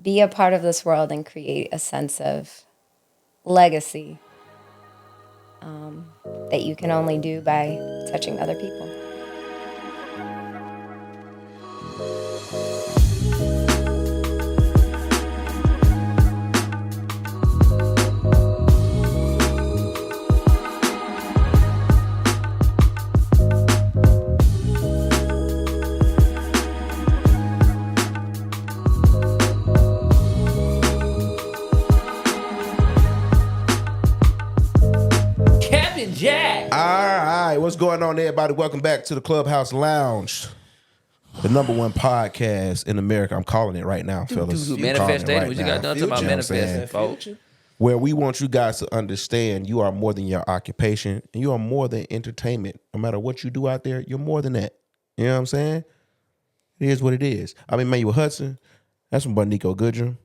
be a part of this world and create a sense of legacy that you can only do by touching other people. Jack. All right, what's going on, everybody? Welcome back to the Clubhouse Lounge, the #1 podcast in America. I'm calling it right now, fellas. Manifestation. We just got done talking about manifesting, folks. Where we want you guys to understand you are more than your occupation, and you are more than entertainment. No matter what you do out there, you're more than that. You know what I'm saying? It is what it is. I'm Emmanuel Hudson. That's my boy Nico Goodrum.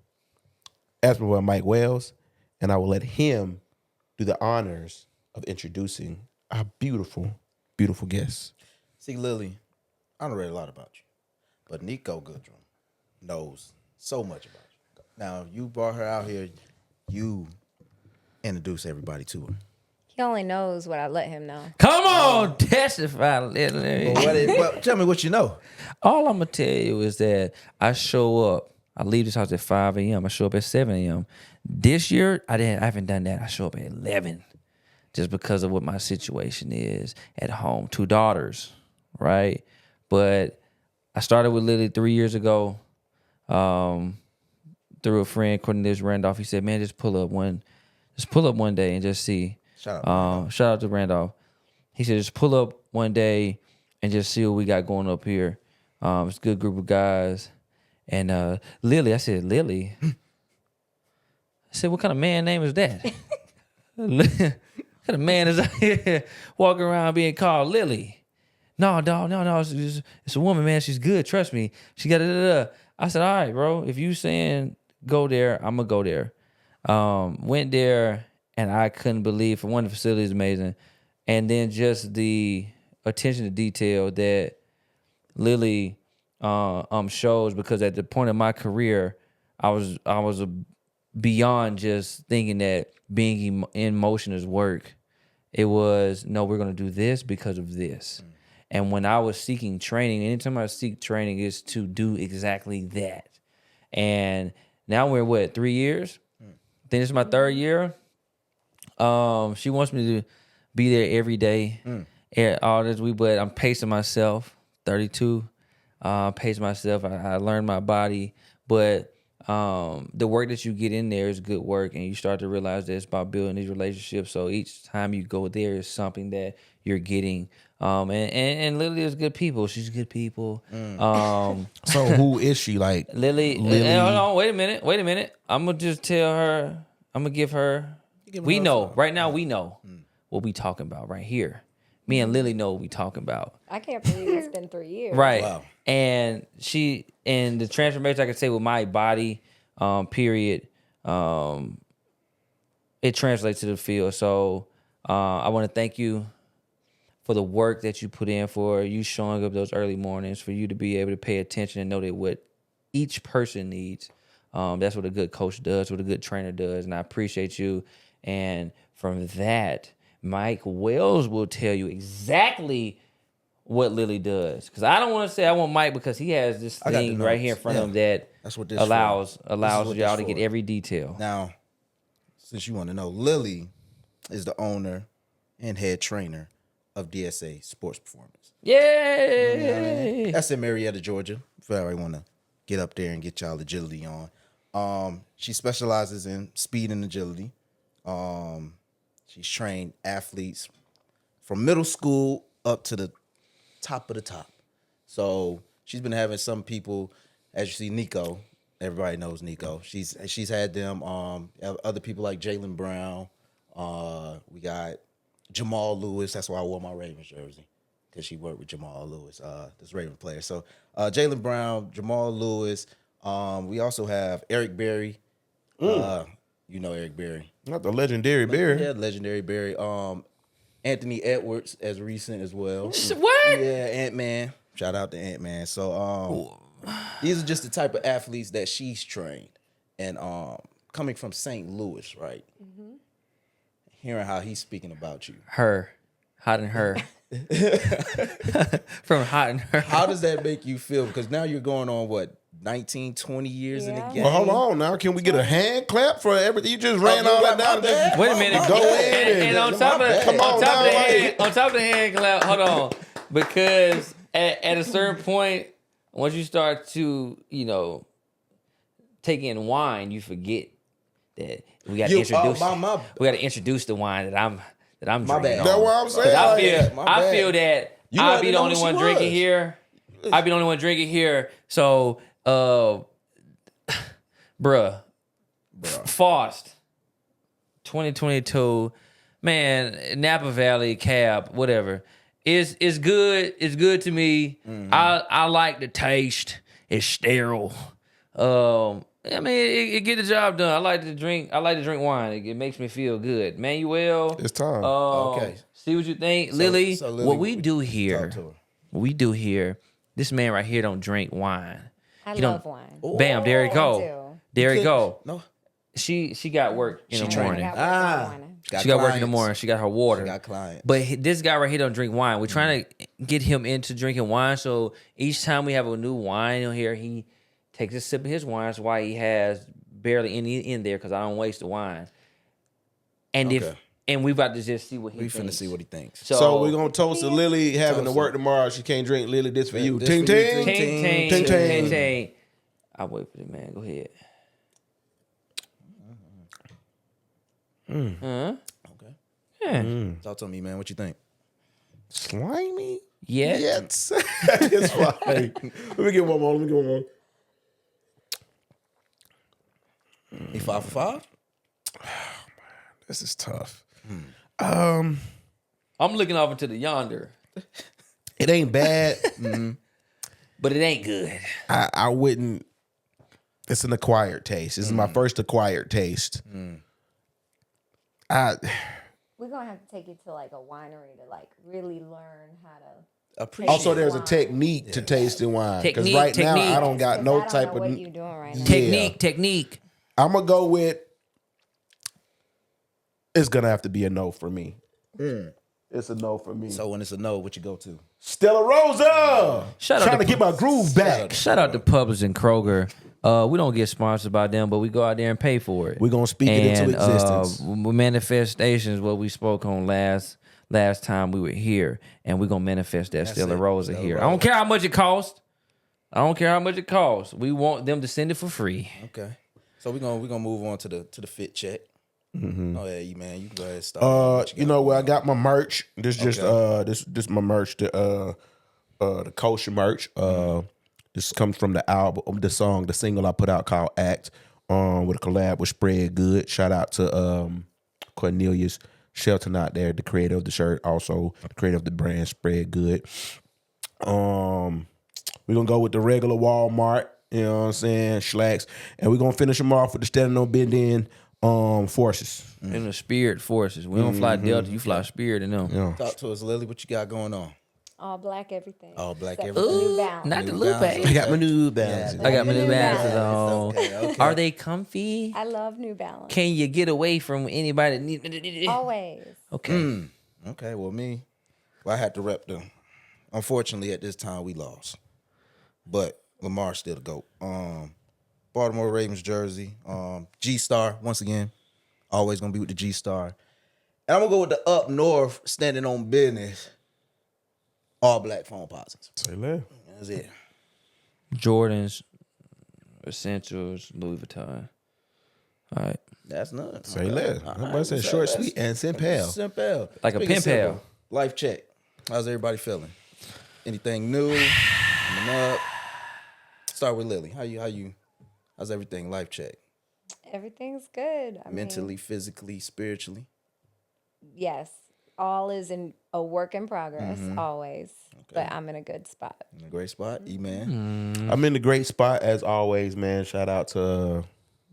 That's my boy Mike Wells. And I will let him do the honors of introducing our beautiful, beautiful guests. See, Lily, I don't read a lot about you, but Nico Goodrum knows so much about you. Now, you brought her out here, you introduce everybody to her. He only knows what I let him know. Come on, testify, Lily. Well, tell me what you know. All I'm gonna tell you is that I show up. I leave this house at 5 a.m. I show up at 7 a.m. This year, I haven't done that. I show up at 11. Just because of what my situation is at home. 2 daughters, right? But I started with Lily 3 years ago through a friend, Cornelius Randolph. He said, man, just pull up one day and just see. Shout out to Randolph. He said, just pull up one day and just see what we got going up here. It's a good group of guys. And Lily, I said, Lily? I said, what kind of man name is that? What kind of man is out here walking around being called Lily? No, dog, no. It's a woman, man. She's good. Trust me. She got it. I said, all right, bro. If you saying go there, I'm going to go there. Went there, and I couldn't believe, for one, the facility is amazing. And then just the attention to detail that Lily shows, because at the point of my career, I was beyond just thinking that being in motion is work. It was, no, we're going to do this because of this. And when I was seeking training, anytime I seek training, is to do exactly that. And now we're 3 years? I think this is my 3rd year. She wants me to be there every day, all this week, but I'm pacing myself, 32. Pace myself. I learned my body, but the work that you get in there is good work, and you start to realize that it's about building these relationships. So each time you go there is something that you're getting. And Lily is good people. She's good people. So who is she? Like Lily. Hold on, wait a minute. I'm gonna just tell her. I'm gonna give her. We know right now. We know what we talking about right here. Me and Lily know what we talking about. I can't believe it's been 3 years. Right. Wow. And the transformation I can say with my body, period, it translates to the field. So I want to thank you for the work that you put in, for you showing up those early mornings, for you to be able to pay attention and know that what each person needs. That's what a good coach does, what a good trainer does. And I appreciate you. And from that, Mike Wells will tell you exactly what Lily does. Because I don't want to say I want Mike, because he has this thing right here in front of him that That's what this allows what y'all this to get for. every detail. Now, since you want to know, Lily is the owner and head trainer of DSA Sports Performance. Yay! That's in Marietta, Georgia. If I want to get up there and get y'all agility on. She specializes in speed and agility. She's trained athletes from middle school up to the top of the top. So she's been having some people, as you see, Nico. Everybody knows Nico. She's had them. Other people like Jaylen Brown. We got Jamal Lewis. That's why I wore my Ravens jersey, because she worked with Jamal Lewis, this Raven player. So Jaylen Brown, Jamal Lewis. We also have Eric Berry. You know Eric Berry. not the legendary Barry. Yeah, legendary Berry. Anthony Edwards, as recent as well. What? Yeah, Ant-Man. Shout out to Ant-Man. So these are just the type of athletes that she's trained. And coming from St. Louis, right? Hearing how he's speaking about you. Her. Hot and her. From Hot and Her. How does that make you feel? Because now you're going on, what, 19, 20 years in the Yeah. game? Well, hold on now. Can we get a hand clap for everything? You just ran all that down there. Wait a minute. Go in And on top of the, Come on now, on top of the hand clap, hold on. Because at a certain point, once you start to, take in wine, you forget that we got to introduce. We got to introduce the wine that I'm drinking. bad. on. That's what I'm 'Cause saying. I feel that You I'll let be me the know only who she one drinking was. here. I'll be the only one drinking here. So, bruh. Faust, 2022, man, Napa Valley cab, whatever. It's good. It's good to me. I like the taste. It's sterile. I mean, it get the job done. I like to drink wine. It makes me feel good. Manuel, It's time. Okay. See what you think, Lily. so Lily, what we do here, talk to her. this man right here don't drink wine. I He don't- love wine. Bam, there he I go. do. There he go. No. She got work in the I morning. got work in the morning. She got work in the morning. She got her water. She got clients. But this guy right here don't drink wine. We're trying to get him into drinking wine. So each time we have a new wine in here, he takes a sip of his wine. That's why he has barely any in there, because I don't waste the wine. And Okay. we about to just see what he We thinks. finna see what he thinks. So we're gonna toast to Lily having to Toast work tomorrow. She can't drink. Lily, this for you. This Ting for you, ting. ting, Ting, ting, ting, ting. ting, ting. I'll wait for the man. Go ahead. Huh? Okay. Yeah. Talk to me, man. What you think? Slimy. Yeah. Yes. It's fine. Let me get one more. He 5 for 5? This is tough. I'm looking off into the yonder, It ain't bad. but it ain't good. I wouldn't. It's an acquired taste. This is my first acquired taste. We're gonna have to take you to like a winery to like really learn how to. Appreciate Also, there's a Wine. technique to tasting wine. Because Technique, right now, technique. I don't got 'Cause no I don't type know of. what you doing right now. Technique. I'm going to go with. It's going to have to be a no for me. It's a no for me. So when it's a no, what you go to? Stella Rosa. Shout out Trying to to get my groove back. Shout out to Publix and Kroger. We don't get sponsored by them, but we go out there and pay for it. We're going to speak it into existence. Manifestations, what we spoke on last time we were here, and we're gonna manifest that Stella it, Rosa Stella here. Rosa. I don't care how much it costs. We want them to send it for free. Okay. So we're gonna move on to the fit check. Oh yeah, man. You can go ahead and start. You know where I got my merch. This this my merch. The kosher merch. This comes from the album, the single I put out called Act. With a collab with Spread Good. Shout out to Cornelius Shelton out there, the creator of the shirt, also the creator of the brand Spread Good. We're gonna go with the regular Walmart, you know what I'm saying, slacks, and we're gonna finish them off with the Standing on Bend Forces. In the Spirit Forces, we don't fly Delta, you fly Spirit in them. Yeah. Talk to us, Lily. What you got going on? All black everything. All black Except for everything. New Balance. Not the New Lupe. Balance. I got my New Balances. I got my New New Balances Balance. on. Okay. Are they comfy? I love New Balance. Can you get away from anybody that need? Always. Okay. Okay. Well, I had to rep them. Unfortunately, at this time, we lost. But Lamar's still the GOAT. Baltimore Ravens jersey. G-Star, once again. Always going to be with the G-Star. And I'm going to go with the Up North Standing on Business. All black phone posits. Say less. That's it. Jordans, Essentials, Louis Vuitton. All right. That's none. Say less. Somebody said short, sweet, and simple. Simple. Like a Speaking pen simple, pal. Life check. How's everybody feeling? Anything new? Coming up? Start with Lily. How's everything? Life check. Everything's good. I Mentally, mean, physically, spiritually. yes. All is in a work in progress, always. But I'm in a good spot. In a great spot. E-Man. I'm in the great spot as always, man. Shout out to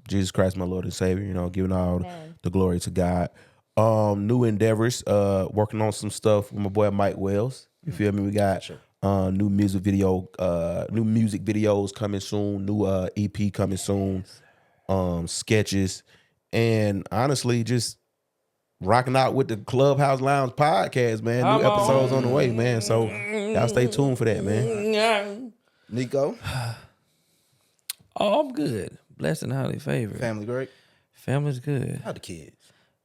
Jesus Christ, my Lord and Savior. You know, giving all Amen. the glory to God. New endeavors. Working on some stuff with my boy Mike Wells. You feel me? We got new music videos coming soon. New EP coming soon. sketches, and honestly, just rocking out with the Clubhouse Lounge podcast, man. Come New episodes on. on the way, man. So y'all stay tuned for that, man. Nico, Oh, I'm good. Blessed and highly favored. family great. Family's good. How the kids?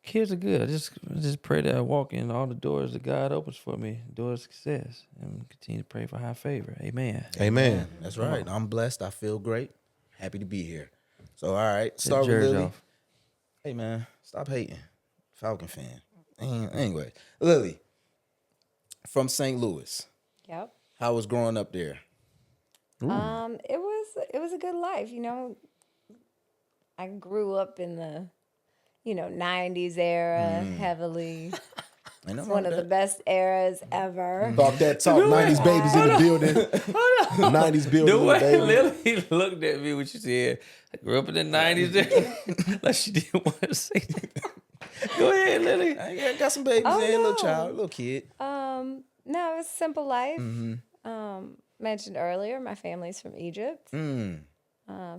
Kids are good. I just pray that I walk in all the doors that God opens for me, doors of success, and continue to pray for high favor. Amen. Amen. That's right. I'm blessed. I feel great. Happy to be here. So, all right. Start with jersey Lily. off. Hey, man. Stop hating. Falcon fan. Anyway, Lily, from St. Louis. Yep. How was growing up there? It was a good life, you know. I grew up in the, 90s era heavily. It's one of the best eras ever. Talk that talk. 90s babies in the building. 90s building. The way baby. Lily looked at me when she said, I grew up in the 90s, like she didn't want to say that. Go ahead, Lily. I got some babies Oh, in, little no. child, little kid. No, it was a simple life. Mentioned earlier, my family's from Egypt.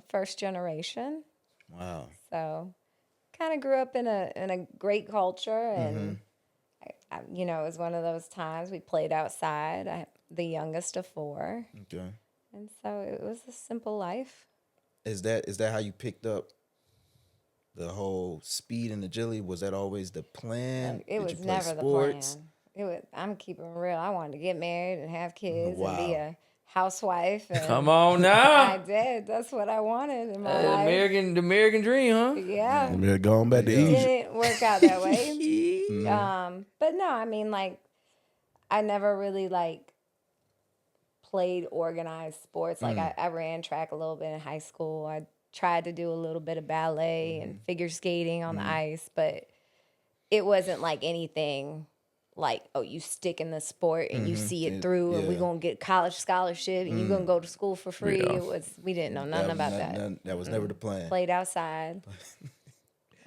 First generation. Wow. So kind of grew up in a great culture, and it was one of those times we played outside. I'm the youngest of 4, Okay. and so it was a simple life. Is that how you picked up the whole speed and agility? Was that always the plan? It Did was you play never sports? the plan. It was. I'm keeping it real. I wanted to get married and have kids and be Wow. a housewife. And Come on I now. did. That's what I wanted in my The life. American dream, huh? Yeah. We're going back to It Egypt. didn't work out that way. But no, I mean, like, I never really played organized sports. Like I ran track a little bit in high school. I tried to do a little bit of ballet and figure skating on the ice, but it wasn't like anything like, oh, you stick in the sport and you see it through, and we're gonna get college scholarship and you're gonna go to school for free. Yeah. We didn't know nothing about that. That was never the plan. Played outside.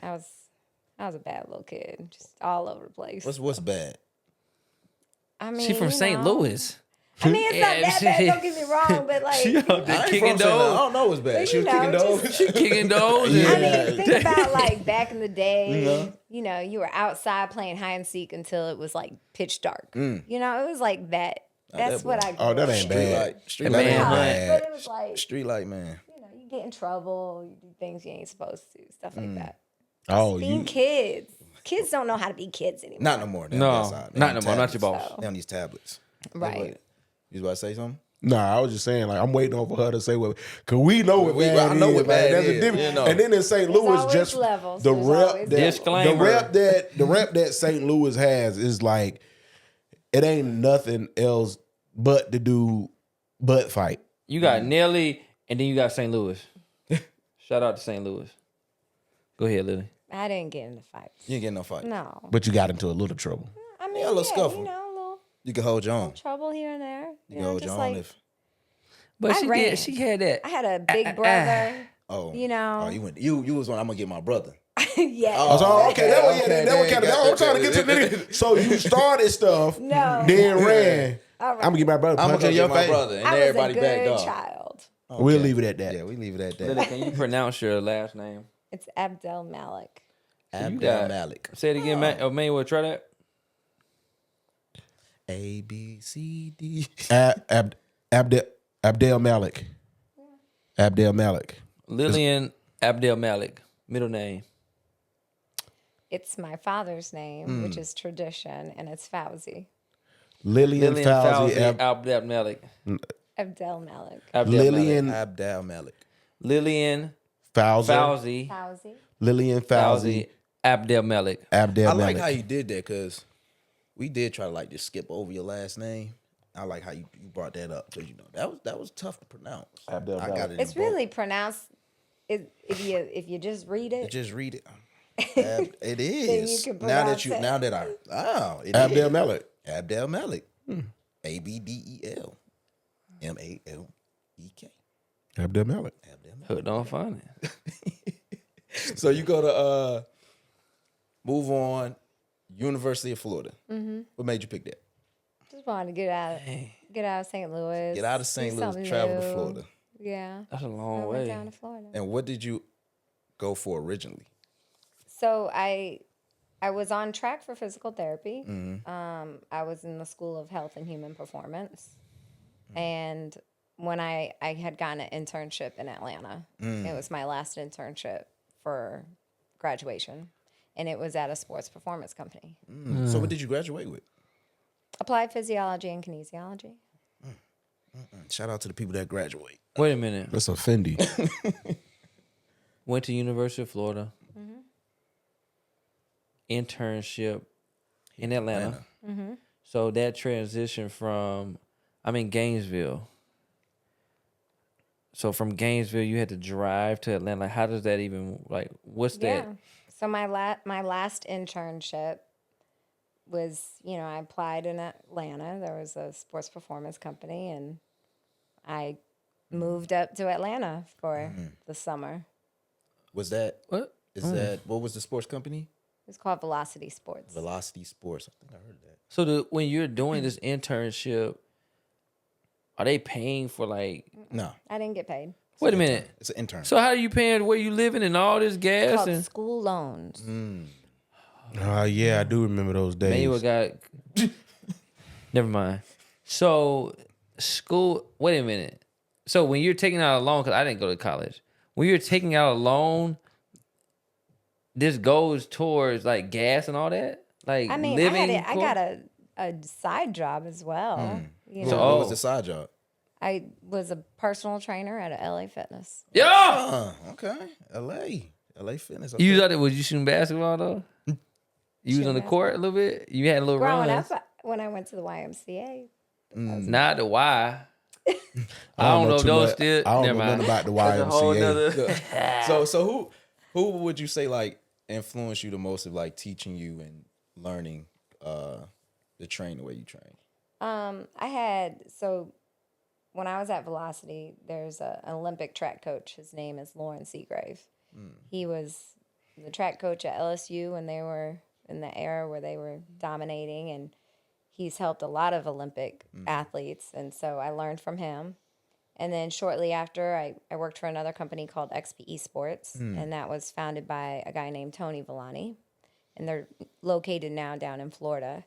I was a bad little kid, just all over the place. What's bad? I mean, She from St. Louis. I mean, it's not that bad. Don't get me wrong, but She like, out there I ain't kicking from St. Louis. I those. don't know what's bad. But She you was know, kicking just- those. She kicking those. Yeah. I mean, think about like back in the day. You were outside playing hide and seek until it was like pitch dark. It was like that. That's what I. Oh, that ain't Street bad. light. Street That light man ain't hunt. bad. But it was like, Street light, man. you get in trouble, you do things you ain't supposed to, stuff like that. Oh, Being kids. Kids don't know how to be kids anymore. Not no more. They No, on that side. They not on no more. Not your tablets. boss. They on these tablets. Right. You was about to say something? Nah, I was just saying, like, I'm waiting on for her to say what, cause we know what bad I know is, what man. bad That's a is, different. you know. And then in St. Louis, always just levels. the There's rep always that Disclaimer. the rep that St. Louis has is like, it ain't nothing else but to do butt fight. You got Nelly, and then you got St. Louis. Shout out to St. Louis. Go ahead, Lily. I didn't get into fights. You ain't getting no fight. No. But you got into a little trouble. I mean, Yeah, a little scuffle. a little You can hold your own. trouble here and there. You can hold your own if. But I she ran. did. She had that. I had a big brother. Oh, You know. Oh, you went. You was one. I'm gonna get my brother. Yeah. Oh, so, okay, that one, okay, that one kind of. got I'm trying to get to the nigga. So you started stuff, No. then ran. All right. I'm gonna get my brother. I'm Punch gonna in get your my face. brother, and I was everybody a backed good off. child. We'll leave it at that. Yeah, we leave it at that. Lily, can you pronounce your last name? It's Abdelmalek. Abdelmalek. Say it again, man. Manuel, try that. A B C D. Abdelmalek. Abdelmalek. Lillian Abdelmalek. Middle name. It's my father's name, which is tradition, and it's Fauzi. Lillian Fauzi. Abdelmalek. Abdelmalek. Lillian Abdelmalek. Lillian Fauzi. Fauzi. Lillian Fauzi. Abdelmalek. Abdelmalek. I like how you did that because we did try to just skip over your last name. I like how you brought that up because that was tough to pronounce. I got it. It's really pronounced. If you just read it. Just read it. It is. can Now that pronounce it. it Abdelmalek. is. Abdelmalek. Abdelmalek. Abdelmalek. Hooked on funny. So you go to move on. University of Florida. What made you pick that? Just wanted to get out of St. Louis. Get out of do St. Louis, something travel to new. Florida. Yeah. That's a I long went way. down to Florida. And what did you go for originally? So I was on track for physical therapy. I was in the School of Health and Human Performance. And when I had gotten an internship in Atlanta, it was my last internship for graduation. And it was at a sports performance company. So what did you graduate with? Applied physiology and kinesiology. Shout out to the people that graduate. Wait a minute. That's offending. Went to University of Florida. Internship in Atlanta. So that transition from, I'm in Gainesville. So from Gainesville, you had to drive to Atlanta. Like, how does that even, like, what's that? So my last internship was, I applied in Atlanta. There was a sports performance company, and I moved up to Atlanta for the summer. Was that What? what was the sports company? It's called Velocity Sports. Velocity Sports. I think I heard that. So when you're doing this internship, are they paying for like? No, I didn't get paid. Wait a minute. it's an intern. So how are you paying where you living and all this It's gas called and? school loans. Yeah, I do remember those days. Manuel got. Never mind. So school. Wait a minute. So when you're taking out a loan, because I didn't go to college. When you're taking out a loan, this goes towards like gas and all that. Like I mean, living. I got a side job as well. So what was the side job? I was a personal trainer at a LA Fitness. Yeah. Okay. LA Fitness. You was out there. Was you shooting basketball though? You was on the court a little bit. You had a little Growing runs. up, when I went to the YMCA. Not the Y. I don't know if too those much. still. I don't Never know mind. nothing about the That's a whole YMCA. nother- So who would you say like influenced you the most of like teaching you and learning to train the way you train? When I was at Velocity, there's an Olympic track coach. His name is Lauren Seagrave. He was the track coach at LSU when they were in the era where they were dominating, and he's helped a lot of Olympic athletes, and so I learned from him. And then shortly after, I worked for another company called XPE Sports, and that was founded by a guy named Tony Villani, and they're located now down in Florida.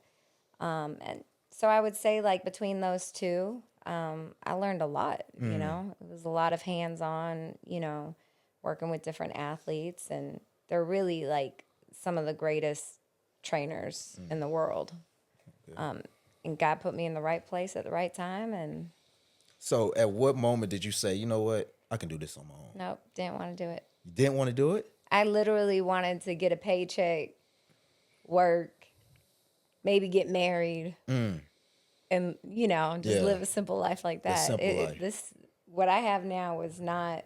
And so I would say, like, between those two, I learned a lot, you know. It was a lot of hands-on, working with different athletes, and they're really, like, some of the greatest trainers in the world. And God put me in the right place at the right time, and So at what moment did you say, you know what, I can do this on my own? nope, didn't want to do it. You didn't want to do it? I literally wanted to get a paycheck, work, maybe get married, and just live a simple life like that. simple life. What I have now was not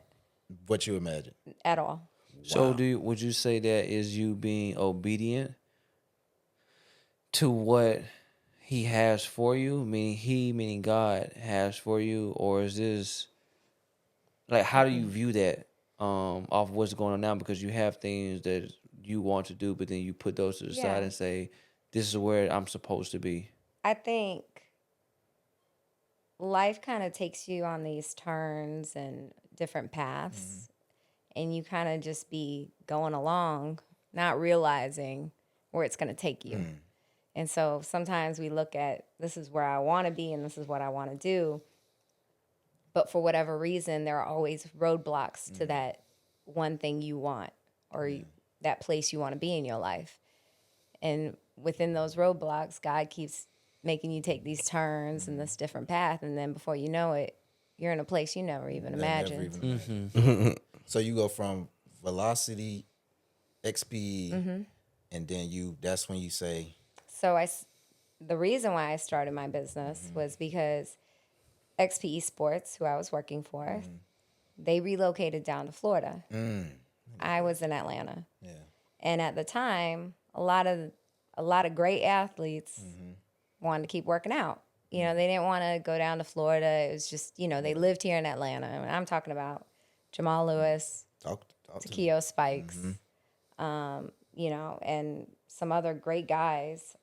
What you imagine? at all. So would you say that is you being obedient to what he has for you? Meaning God has for you, or is this like how do you view that off what's going on now? Because you have things that you want to do, but then you put those to the side and say, "This is where I'm supposed to be." I think life kind of takes you on these turns and different paths, and you kind of just be going along, not realizing where it's going to take you. And so sometimes we look at, this is where I want to be and this is what I want to do. But for whatever reason, there are always roadblocks to that one thing you want or that place you want to be in your life. And within those roadblocks, God keeps making you take these turns and this different path. And then before you know it, you're in a place you never even imagined. So you go from Velocity, XP, and then that's when you say, So the reason why I started my business was because XPE Sports, who I was working for, they relocated down to Florida. I was in Atlanta. yeah, And at the time, a lot of great athletes wanted to keep working out. They didn't want to go down to Florida. It was just, they lived here in Atlanta. And I'm talking about Jamal Lewis, talk to me. Takeo Spikes, and some other great guys,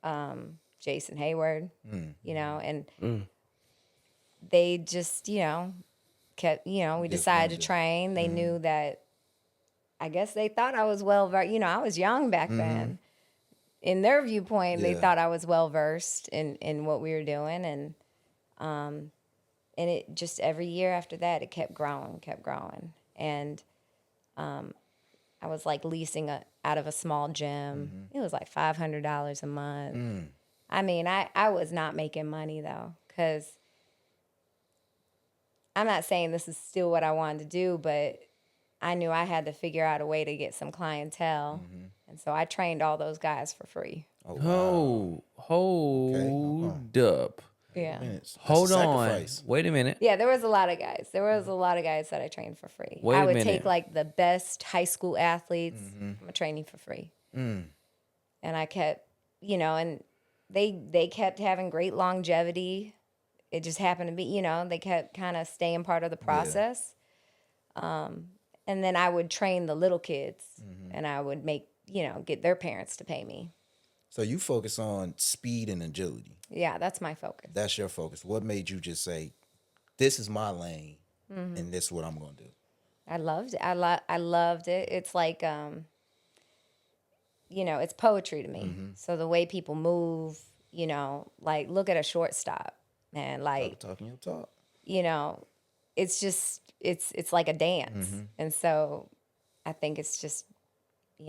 Jason Hayward, and they just, kept, we decided to train. They knew that I guess they thought I was well versed. I was young back then. In their viewpoint, they thought I was well versed in what we were doing, and it just every year after that, it kept growing, and I was like leasing out of a small gym. It was like $500 a month. I mean, I was not making money though, because I'm not saying this is still what I wanted to do, but I knew I had to figure out a way to get some clientele. And so I trained all those guys for free. Oh, wow. Hold up. Yeah. That's Hold a on. sacrifice. Wait a minute. Yeah, there was a lot of guys. That I trained for free. Wait I a would minute. take like the best high school athletes. I'm training for free. And I kept, and they kept having great longevity. It just happened to be, they kept kind of staying part of the process. And then I would train the little kids and I would make, get their parents to pay me. So you focus on speed and agility. Yeah, that's my focus. That's your focus. What made you just say, this is my lane and this is what I'm going to do? I loved it. I loved it. It's like, it's poetry to me. So the way people move, like look at a shortstop, man, like, Talking your talk. It's just, it's like a dance. And so I think it's just,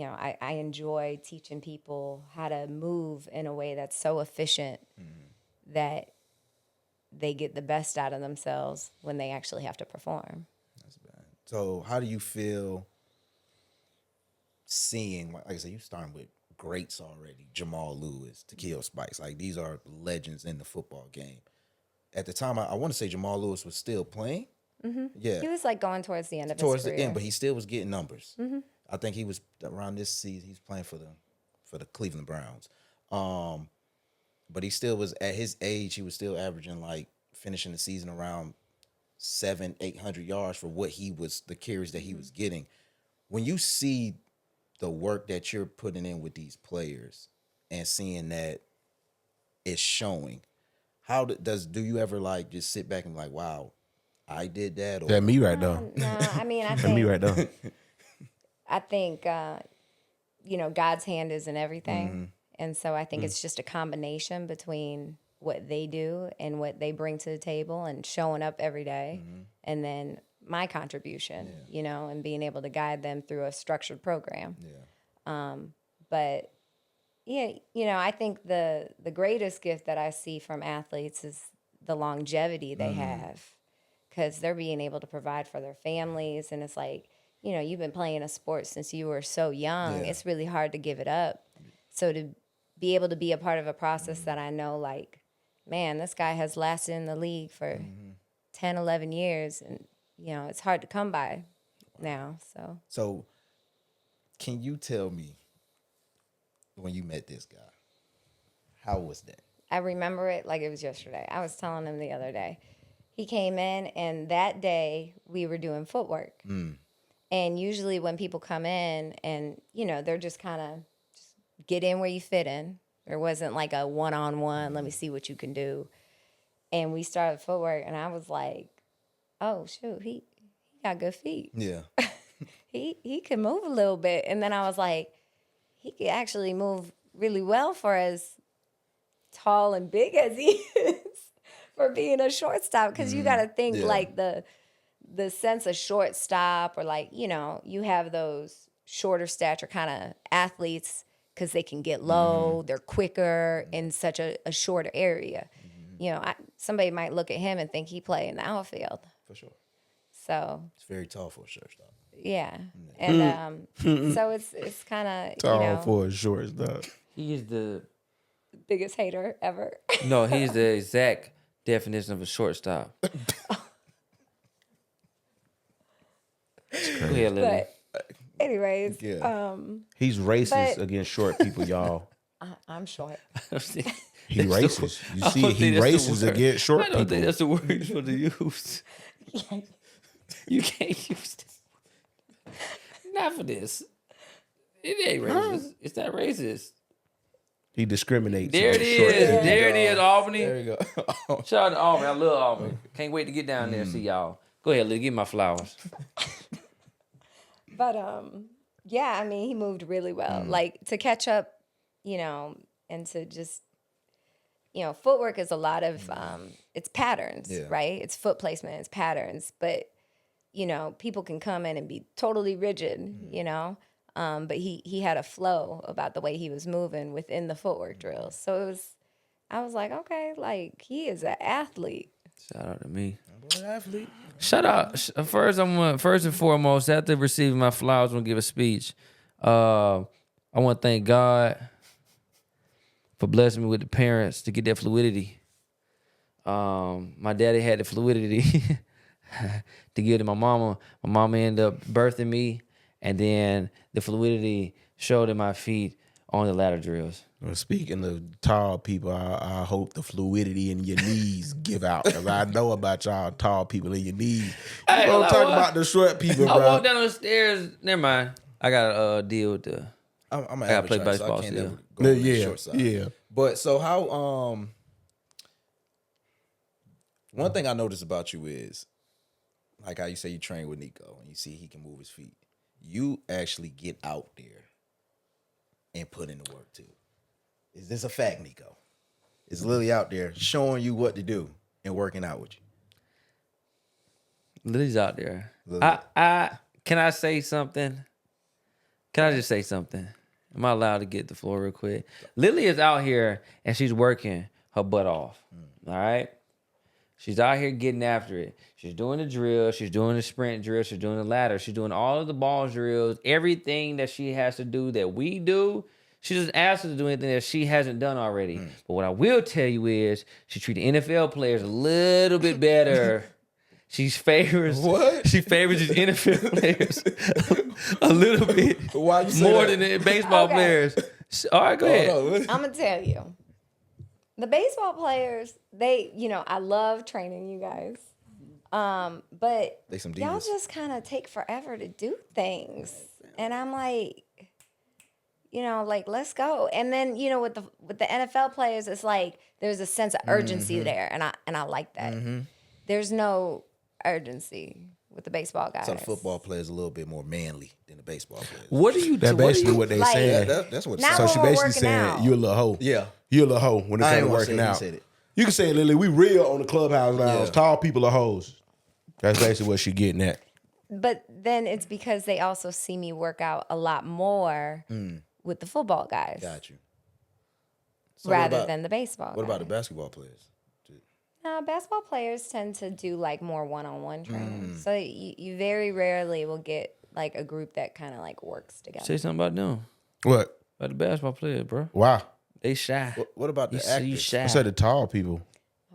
I enjoy teaching people how to move in a way that's so efficient that they get the best out of themselves when they actually have to perform. That's bad. So how do you feel seeing, like I said, you starting with greats already, Jamal Lewis, Takeo Spikes. Like these are legends in the football game. At the time, I want to say Jamal Lewis was still playing. Yeah. He was like going towards the end of his Towards career. the end, but he still was getting numbers. I think he was around this season. He's playing for the Cleveland Browns. But he still was at his age. He was still averaging like finishing the season around 700-800 yards for what he was, the carries that he was getting. When you see the work that you're putting in with these players and seeing that it's showing, how do you ever like just sit back and be like, wow, I did that? Or That me right now. No, I mean, I That me think, right now. I think, God's hand is in everything. And so I think it's just a combination between what they do and what they bring to the table and showing up every day. And then my contribution, and being able to guide them through a structured program. But yeah, I think the greatest gift that I see from athletes is the longevity they have, because they're being able to provide for their families. And it's like, you've been playing a sport since you were so young. It's really hard to give it up. So to be able to be a part of a process that I know, like, man, this guy has lasted in the league for 10, 11 years. And, it's hard to come by now. So can you tell me when you met this guy, how was that? I remember it like it was yesterday. I was telling him the other day. He came in, and that day we were doing footwork. And usually when people come in and, they're just kind of just get in where you fit in. There wasn't like a one-on-one, let me see what you can do. And we started footwork, and I was like, oh, shoot, he got good feet. Yeah. He can move a little bit. And then I was like, he could actually move really well for as tall and big as he is for being a shortstop. Because you got to think like the sense of shortstop, or like, you have those shorter stature kind of athletes because they can get low, they're quicker in such a shorter area. Somebody might look at him and think he play in the outfield. For sure. So It's very tall for a shortstop. yeah, and so it's kind of Tall for a shortstop. He is the biggest hater ever. no. He's the exact definition of a shortstop. Go ahead, Lily. But anyways, He's racist But- against short people, y'all. I'm short. He racist. You I see, don't he think that's the racist word. against short I don't think people. that's the word you're supposed to use. You can't use this. Not for this. It ain't racist. It's not racist. He discriminates. There on it short is. people. There it is, Albany. There you go. Shout out to Albany. I love Albany. Can't wait to get down there and see y'all. Go ahead, Lily. Give me my flowers. But Yeah, I mean, he moved really well. Like to catch up, and to just, footwork is a lot of it's patterns, Yeah. right? It's foot placement, it's patterns, but people can come in and be totally rigid. But he had a flow about the way he was moving within the footwork drills. So I was like, okay, like he is an athlete. Shout out to me. Boy, athlete. Shout out. First and foremost, after receiving my flowers, I want to give a speech. I want to thank God for blessing me with the parents to get that fluidity. My daddy had the fluidity to give to my mama. My mama ended up birthing me, and then the fluidity showed in my feet on the ladder drills. Well, speaking of tall people, I hope the fluidity in your knees give out, because I know about y'all tall people in your knees. Hey, Don't talk what? about the short people, I bro. walked down the stairs. Never mind. I got to deal with the. I'm an gotta play average height, so baseball I can't still. never go on the Yeah, short side. yeah. But so how one thing I noticed about you is like how you say you train with Nico and you see he can move his feet. You actually get out there and put in the work too. Is this a fact, Nico? Is Lily out there showing you what to do and working out with you? Lily's out there. Lily. Can I say something? Can I just say something? Am I allowed to get the floor real quick? Lily is out here and she's working her butt off. All right? She's out here getting after it. She's doing the drill. She's doing the sprint drill. She's doing the ladder. She's doing all of the ball drills. Everything that she has to do that we do, she doesn't ask her to do anything that she hasn't done already. But what I will tell you is she treats NFL players a little bit better. She favors What? She favors these NFL players a little bit Why you say more that? than the baseball Okay. players. All right, go ahead. I'm gonna tell you, the baseball players, I love training you guys, but They some y'all divas. just kind of take forever to do things, and I'm like, like let's go. And then with the NFL players, it's like there's a sense of urgency there, and I like that. There's no urgency with the baseball guys. So the football players a little bit more manly than the baseball players. What do you? That's basically what they like- saying. That's what it Now So sounds she when we're basically working saying out. you're a little hoe. Yeah. You're a little hoe when it I comes ain't to wanna working say it, you out. said it. You can say, Lily, we real on the Clubhouse lounge. Yeah. Tall people are hoes. That's basically what she getting at. But then it's because they also see me work out a lot more with the football guys Got you. So what rather about- than the baseball. What about the guys. basketball players? No, basketball players tend to do like more one-on-one training. So you very rarely will get like a group that kind of like works together. Say something about them. What? About the basketball players, bro. Wow. They shy. What about the You actors? shy. I said the tall people.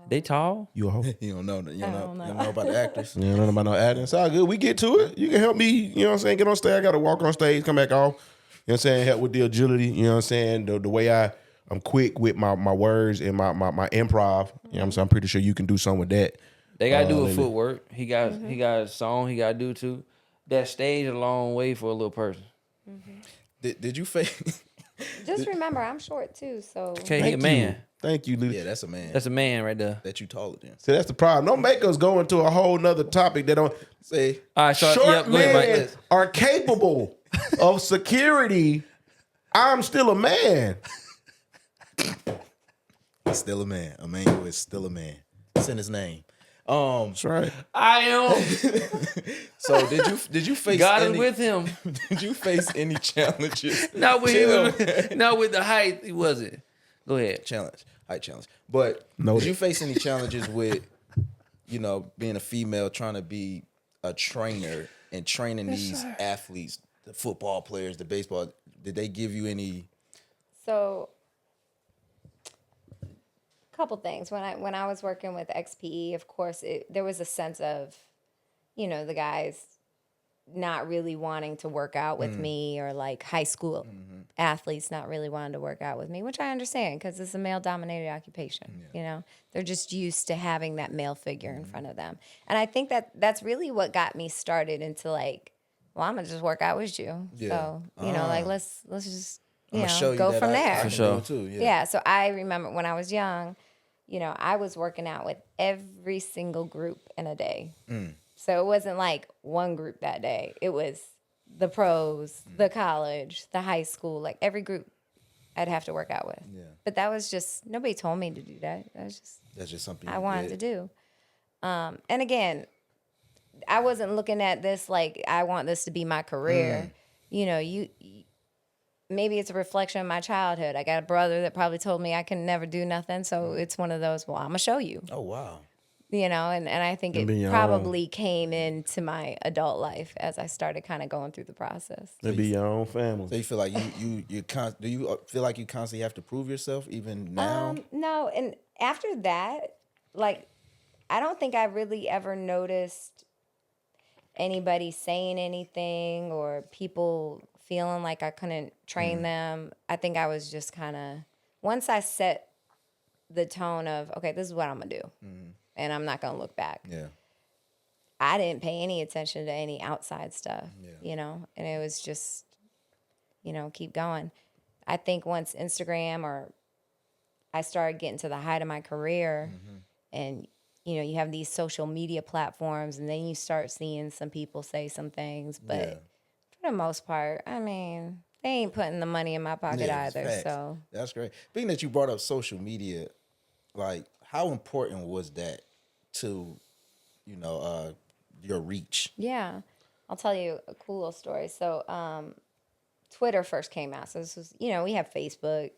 They tall. You a hoe. You don't know. You I don't don't know about the actors. You don't know about no acting. It's all good. We get to it. You can help me, you know what I'm saying, get on stage. I got to walk on stage, come back off. You know what I'm saying? Help with the agility. You know what I'm saying? The way I'm quick with my words and my improv. You know what I'm saying? I'm pretty sure you can do something with that. They gotta do a Lily. footwork. He got a song he gotta do too. That stage a long way for a little person. Did you face? Just remember, I'm short too, so Okay, he a Thank you. man. Thank you, Lily. Yeah, that's a man. That's a man right there. that you taller than. See, that's the problem. Don't make us go into a whole nother topic that don't Say All right, so short yeah, go ahead, men Mike. are capable of security. I'm still a man. he's still a man. Emmanuel is still a man. It's in his name. That's right. I am. So did you face God any, is with him. Did you face any challenges? Not with Chill. not with the height. He wasn't. Go ahead. height challenge. But Noted. did you face any challenges with, being a female trying to be a trainer and training these athletes, the football players, the baseball? Did they give you any? So, couple things. When I was working with XPE, of course, there was a sense of, the guys not really wanting to work out with me, or like high school athletes not really wanting to work out with me, which I understand because it's a male-dominated occupation. They're just used to having that male figure in front of them, and I think that's really what got me started into like, well, I'm gonna just work out with you. Yeah. So like let's just I'ma show you go that from I there. can For do sure. it too. Yeah, so I remember when I was young, I was working out with every single group in a day. So it wasn't like one group that day. It was the pros, the college, the high school, like every group I'd have to work out with. Yeah. But that was just, nobody told me to do that. That's just something I you wanted did. to do. And again, I wasn't looking at this like I want this to be my career. You know, maybe it's a reflection of my childhood. I got a brother that probably told me I can never do nothing. So it's one of those, well, I'm going to show you. Oh, wow. You know, and I think And be it your probably came into my adult life as I started kind of going through the process. To be your own family. So you feel like do you feel like you constantly have to prove yourself even now? No, and after that, like, I don't think I really ever noticed anybody saying anything or people feeling like I couldn't train them. I think I was just kind of, once I set the tone of, okay, this is what I'm going to do, and I'm not going to look back. Yeah. I didn't pay any attention to any outside stuff, Yeah. you know, and it was just, you know, keep going. I think once Instagram or I started getting to the height of my career and, you know, you have these social media platforms and then you start seeing some people say some things, but Yeah. for the most part, I mean, they ain't putting the money in my pocket Yeah, either. facts. So That's great. Being that you brought up social media, like how important was that to, you know, your reach? yeah, I'll tell you a cool little story. So Twitter first came out. So this was, you know, we have Facebook,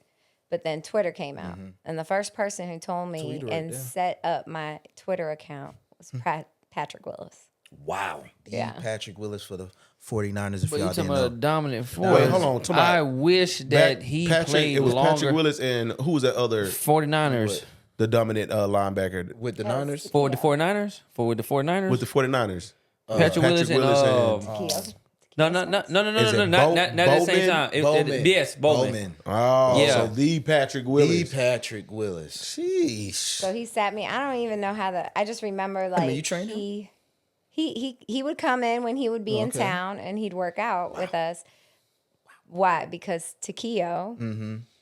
but then Twitter came out. And the first person who told me Tweeter right and there. set up my Twitter account was Patrick Willis. Wow. Yeah. Patrick Willis for the 49ers, if But you y'all talking didn't about a know. dominant force. Wait, hold on. Talking about I wish that he played It was longer. Patrick Willis and who was that other 49ers. the dominant linebacker With the That was Niners? For the 49ers? With the 49ers? with the 49ers? Patrick Willis and Takeo. no, Is not it at the same time. Bowman. Yes, Bowman. Oh, Yeah. so the Patrick The Willis. Patrick Willis. Sheesh. So he sat me. I don't even know I just remember like you trained him? he would come in when he would be in okay. town and he'd work out with us. Why? Because Takeo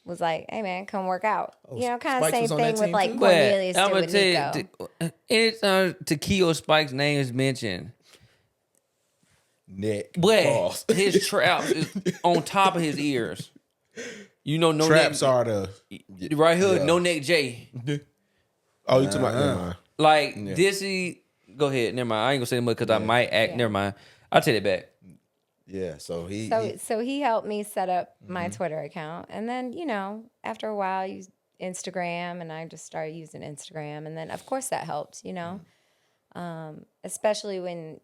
was like, "Hey man, come work out." You know, kind of Spikes same was on thing that with team like too? Cornelius I'm did gonna with tell Nico. you, anytime Takeo Spike's name is mentioned, Nick. but Balls. his traps is on top of his ears. You know, no Traps neck, are the. right here, Yeah. no neck J. Oh, you talking about? Never mind. Like this, go ahead. Never mind. I ain't gonna say much because I might act. Yeah. Never mind. I'll take it back. Yeah, so he So he helped me set up my Twitter account, and then you know after a while I used Instagram, and I just started using Instagram, and then of course that helped, you know, especially when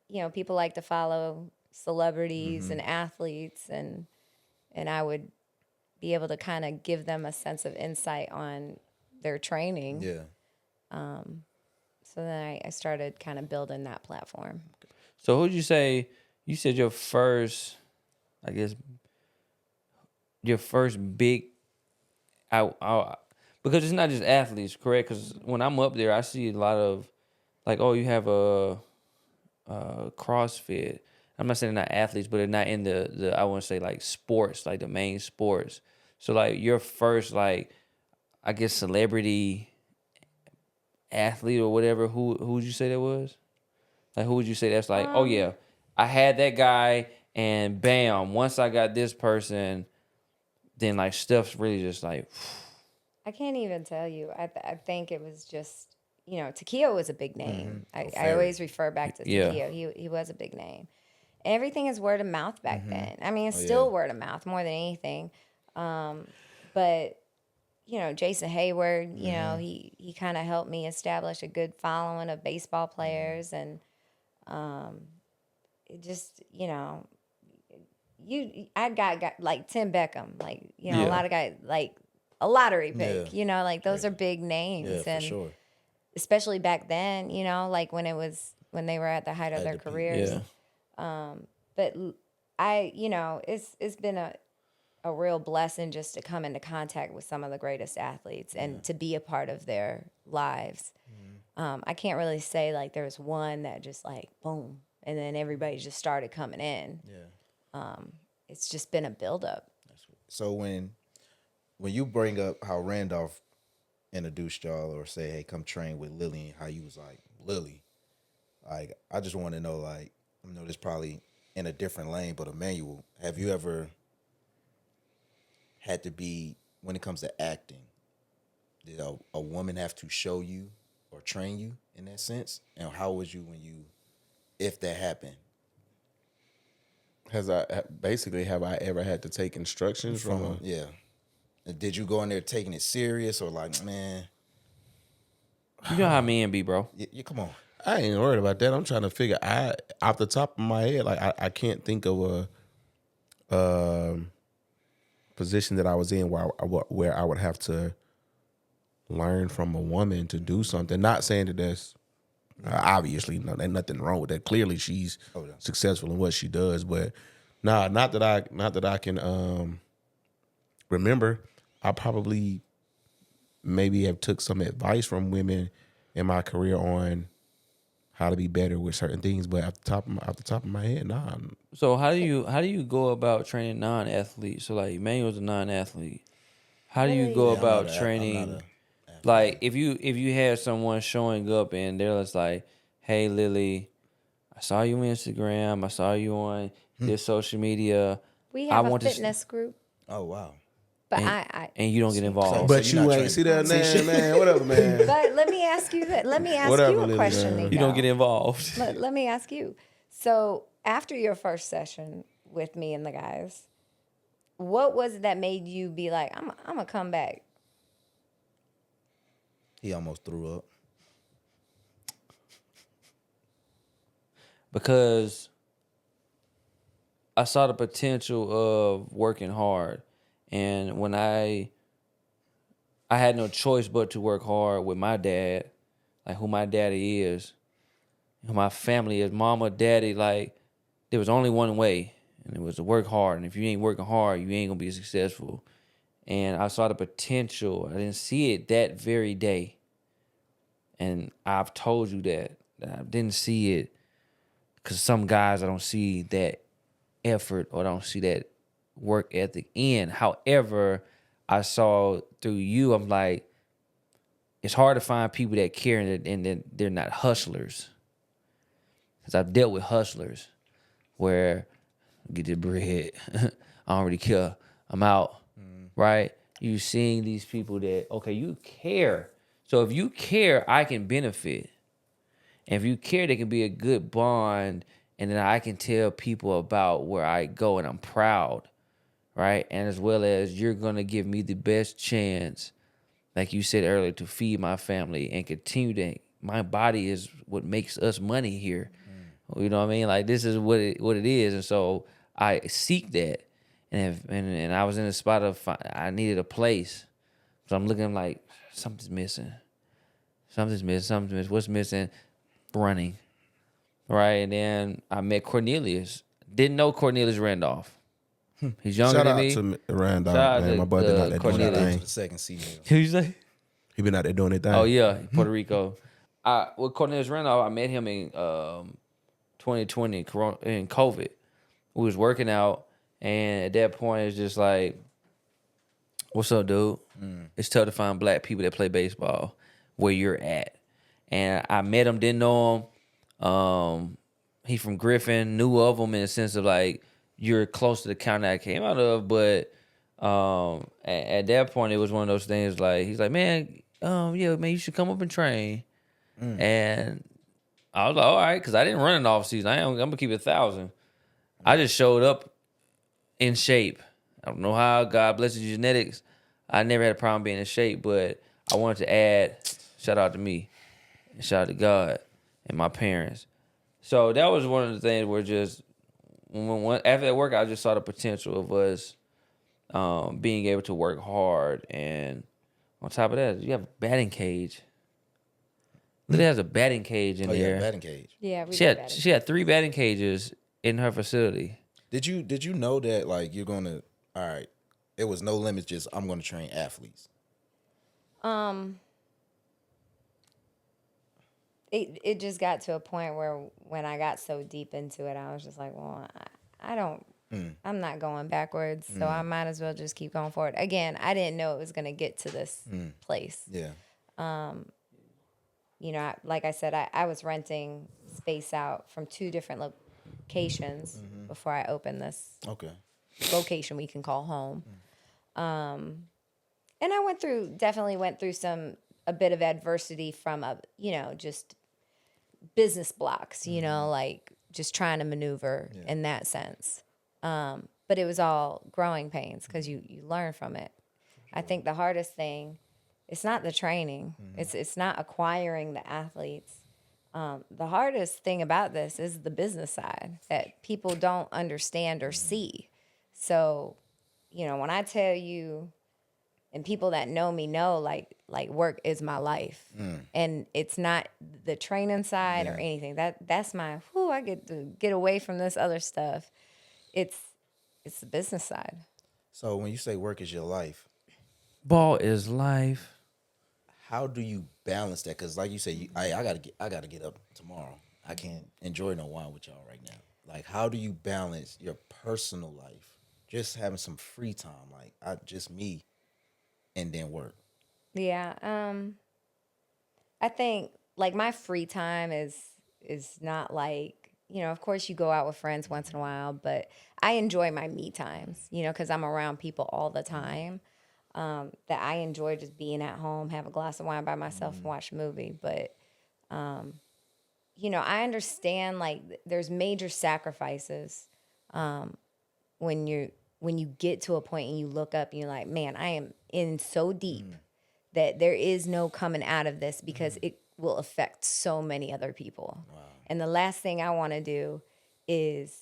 you know people like to follow celebrities and athletes, and I would be able to kind of give them a sense of insight on their training. yeah. So then I started kind of building that platform. So who'd you say? You said your first, I guess, your first big out because it's not just athletes, correct? Because when I'm up there, I see a lot of like, oh, you have a CrossFit. I'm not saying they're not athletes, but they're not in the I want to say like sports, like the main sports. So like your first like, I guess celebrity athlete or whatever. Who would you say that was? Like who would you say that's like? Oh yeah, I had that guy, and bam! Once I got this person, then like stuff's really just like. I can't even tell you. I think it was just, you know, Takeo was a big name. I always refer back to Yeah. Takeo. He was a big name. And everything is word of mouth back then. I mean, it's still word of mouth more than anything. But, you know, Jason Hayward, you know, he kind of helped me establish a good following of baseball players. And it just, you know, I got like Tim Beckham, like, you know, Yeah. a lot of guys, like a lottery pick, Yeah. you know, like those are big names. Yeah, for and sure. especially back then, you know, like when they were at the height of their the peak, careers. Yeah. But you know, it's been a real blessing just to come into contact with some of the greatest athletes and to be a part of their lives. I can't really say like there's one that just like boom, and then everybody just started coming in. Yeah. It's just been a buildup. So when you bring up how Randolph introduced y'all or say, hey, come train with Lily, and how you was like, Lily, like, I just want to know, like, I know this probably in a different lane, but Emmanuel, have you ever had to be, when it comes to acting, did a woman have to show you or train you in that sense? And how was you when you, if that happened? Have I ever had to take instructions from a? Yeah. And did you go in there taking it serious or like, man, You know how men be, bro. you come on. I ain't worried about that. I'm trying to figure. Off the top of my head, like I can't think of a position that I was in where I would have to learn from a woman to do something. Not saying that that's obviously there's nothing wrong with that. Clearly, she's successful in what she does, but not that I can remember. I probably maybe have took some advice from women in my career on how to be better with certain things, but off the top of my head, nah. So how do you go about training non-athletes? So like Emmanuel's a non-athlete. How do you go Really? about training? Like if you had someone showing up and they're just like, "Hey Lily, I saw you on Instagram. I saw you on this social media. We I have a want to fitness group, Oh, wow. but and you don't get involved. But you're you not ain't see that, man. Whatever, man. But let me ask you that. Let me ask Whatever, you a Lily, question, man. Nico. You don't get involved. Let me ask you. So after your first session with me and the guys, what was it that made you be like, I'm gonna come back? He almost threw up. Because I saw the potential of working hard, and when I had no choice but to work hard with my dad, like who my daddy is, who my family is, mama, daddy. Like there was only one way, and it was to work hard. And if you ain't working hard, you ain't gonna be successful. And I saw the potential. I didn't see it that very day, and I've told you that I didn't see it because some guys I don't see that effort or don't see that work ethic in. However, I saw through you, I'm like, it's hard to find people that care and that they're not hustlers. Because I've dealt with hustlers where get your bread, I don't really care, I'm out, right? You seeing these people that, okay, you care. So if you care, I can benefit. And if you care, there can be a good bond, and then I can tell people about where I go, and I'm proud, right? And as well as you're going to give me the best chance, like you said earlier, to feed my family and continue to, my body is what makes us money here. You know what I mean? Like this is what it is. And so I seek that. And I was in a spot of, I needed a place. So I'm looking like, something's missing. What's missing? Running. Right? And then I met Cornelius. Didn't know Cornelius Randolph. He's younger Shout than out me. to Randolph, Shout out man. to, My boy been out there doing Cornelius. that To thing. the second season. Who you say? He been out there doing that thing. Oh yeah, Puerto Rico. With Cornelius Randolph, I met him in 2020 in COVID. We was working out, and at that point, it's just like, "What's up, dude?" It's tough to find black people that play baseball where you're at. And I met him, didn't know him. He from Griffin, knew of him in the sense of like you're close to the county I came out of, but at that point, it was one of those things like he's like, man, yeah, man, you should come up and train. And I was like, all right, because I didn't run an off season. I'm gonna keep it 1,000. I just showed up in shape. I don't know how. God bless your genetics. I never had a problem being in shape, but I wanted to add shout out to me and shout out to God and my parents. So that was one of the things where just after that workout, I just saw the potential of us being able to work hard, and on top of that, you have a batting cage. Lily has a batting cage in there. Yeah, batting cage. Yeah, we She did had that. she had 3 batting cages in her facility. Did you know that like you're gonna, all right, it was no limits, just I'm gonna train athletes. It just got to a point where when I got so deep into it, I was just like, well, I don't, I'm not going backwards, so I might as well just keep going forward. Again, I didn't know it was going to get to this place. Yeah. You know, like I said, I was renting space out from 2 different certifications before I opened this Okay. location we can call home. And I definitely went through a bit of adversity from just business blocks, like just trying to maneuver in that sense. But it was all growing pains because you learn from it. I think the hardest thing, it's not the training. It's not acquiring the athletes. The hardest thing about this is the business side that people don't understand or see. So, when I tell you, and people that know me know, like work is my life, and it's not the training side or anything. That's my. I get to get away from this other stuff. It's the business side. So when you say work is your life, Ball is life. how do you balance that? Because like you said, I gotta get up tomorrow. I can't enjoy no wine with y'all right now. Like, how do you balance your personal life, just having some free time, like just me, and then work? Yeah. I think like my free time is not like, of course you go out with friends once in a while, but I enjoy my me times, because I'm around people all the time. That I enjoy just being at home, have a glass of wine by myself and watch a movie. But I understand like there's major sacrifices when you get to a point and you look up and you're like, man, I am in so deep that there is no coming out of this because it will affect so many other people. Wow. And the last thing I want to do is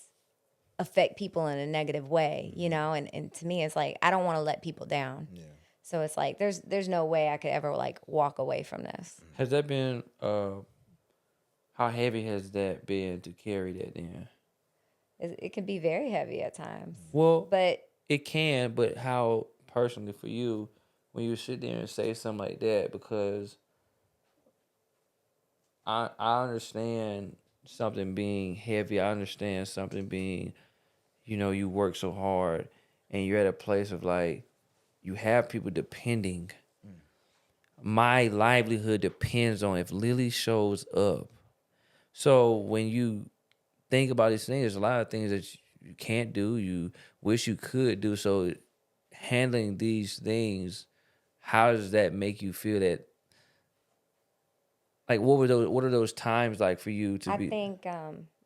affect people in a negative way, and to me it's like I don't want to let people down. Yeah. So it's like there's no way I could ever like walk away from this. Has that been how heavy has that been to carry that then? It can be very heavy at times. Well, but it can, but how personally for you when you sit there and say something like that? Because I understand something being heavy. I understand something being, you work so hard and you're at a place of like, you have people depending. My livelihood depends on if Lily shows up. So when you think about these things, there's a lot of things that you can't do, you wish you could do. So handling these things, how does that make you feel that, like, what are those times like for you to be? I think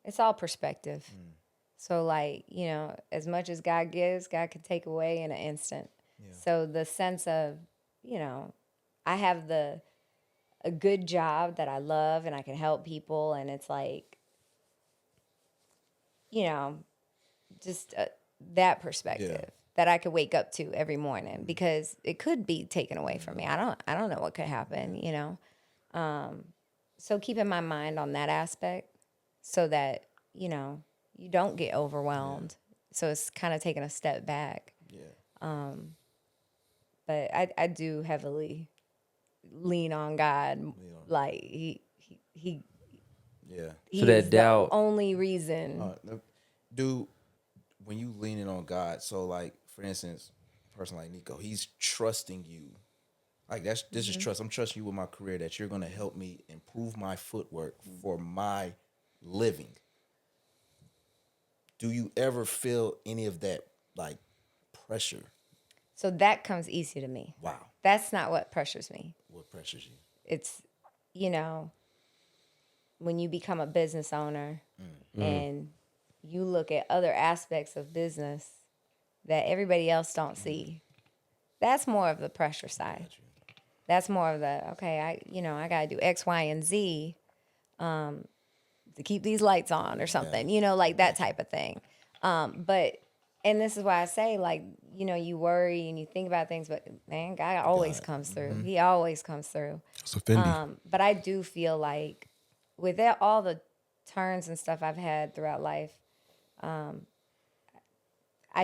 it's all perspective. So like, as much as God gives, God can take away in an instant. Yeah. So the sense of, I have a good job that I love and I can help people, and it's like, just that perspective that I could wake up to every morning because it could be taken away from me. I don't know what could happen, So keeping my mind on that aspect so that, you don't get overwhelmed. Yeah. So it's kind of taking a step back. Yeah. But I do heavily lean on God. Like he Yeah. So that is doubt. the only reason. When you leaning on God, so like for instance, a person like Nico, he's trusting you. Like this is trust. I'm trusting you with my career that you're gonna help me improve my footwork for my living. Do you ever feel any of that like pressure? So that comes easy to me. Wow. That's not what pressures me. What pressures you? It's, when you become a business owner and you look at other aspects of business that everybody else don't see, that's more of the pressure side. That's more of the, okay, I got to do X, Y, and Z to keep these lights on or something, like that type of thing. And this is why I say, like, you worry and you think about things, but man, God always comes through. He always comes through. So Fendi. But I do feel like with all the turns and stuff I've had throughout life, I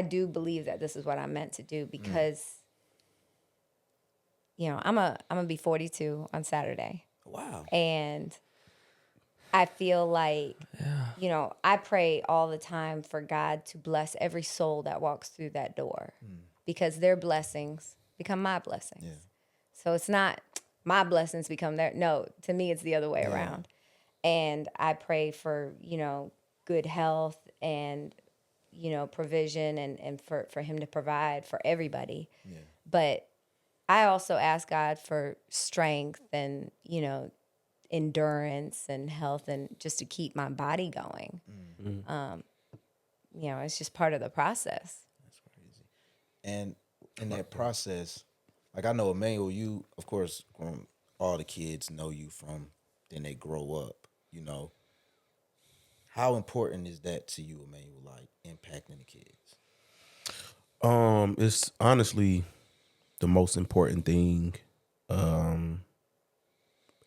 do believe that this is what I'm meant to do because, I'm gonna be 42 on Saturday. Wow. And I feel like, I pray all the time for God to bless every soul that walks through that door because their blessings become my blessings. Yeah. So it's not my blessings become their, no, to me, it's the other way around. And I pray for, good health and, provision and for him to provide for everybody. Yeah. But I also ask God for strength and, endurance and health and just to keep my body going. It's just part of the process. That's crazy. And in that process, like I know Emmanuel, you, of course, all the kids know you from then they grow up, How important is that to you, Emmanuel, like impacting the kids? It's honestly the most important thing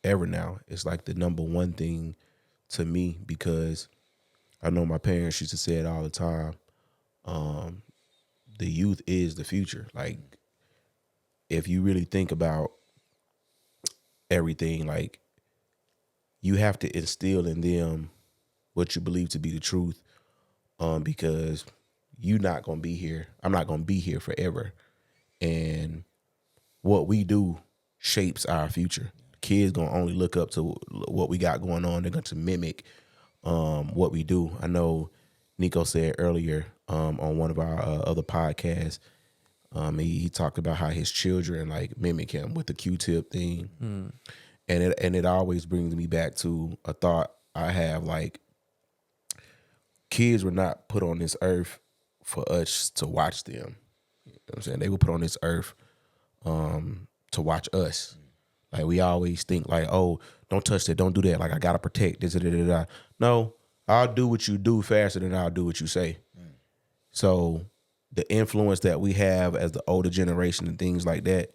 ever now. It's like the number one thing to me because I know my parents used to say it all the time. The youth is the future. Like, if you really think about everything, like, you have to instill in them what you believe to be the truth, because you're not going to be here. I'm not going to be here forever. And what we do shapes our future. Kids going to only look up to what we got going on. They're going to mimic what we do. I know Nico said earlier on one of our other podcasts, he talked about how his children like mimic him with the Q-tip thing. And it always brings me back to a thought I have, like, kids were not put on this earth for us to watch them. You know what I'm saying? They were put on this earth to watch us. Like, we always think like, oh, don't touch that, don't do that. Like, I gotta protect this. No, I'll do what you do faster than I'll do what you say. So the influence that we have as the older generation and things like that,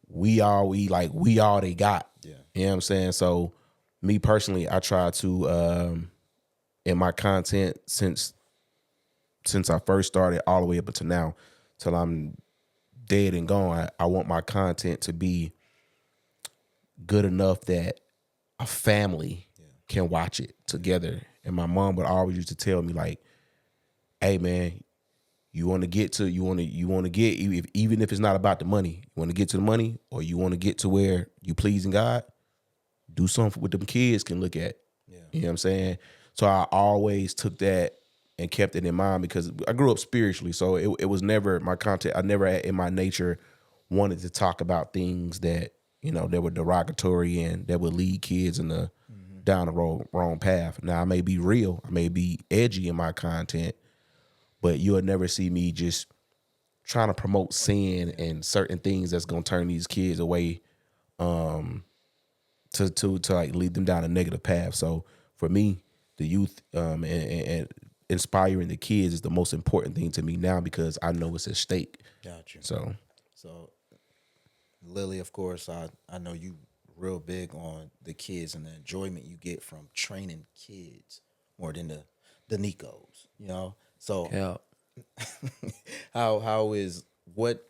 we all they got. Yeah. You know what I'm saying? So me personally, I try to in my content since I first started all the way up until now, till I'm dead and gone, I want my content to be good enough that a family can watch it together. And my mom would always used to tell me, like, hey man, you want to get, even if it's not about the money, you want to get to the money, or you want to get to where you pleasing God, do something with them kids can look at. Yeah. You know what I'm saying? So I always took that and kept it in mind because I grew up spiritually. So it was never my content. I never in my nature wanted to talk about things that, that were derogatory and that would lead kids in the down the wrong path. Now, I may be real, I may be edgy in my content, but you'll never see me just trying to promote sin and certain things that's gonna turn these kids away, to like lead them down a negative path. So for me, the youth and inspiring the kids is the most important thing to me now because I know it's at stake. Got you. So Lily, of course, I know you real big on the kids and the enjoyment you get from training kids more than the Nicos, So Yeah. how is what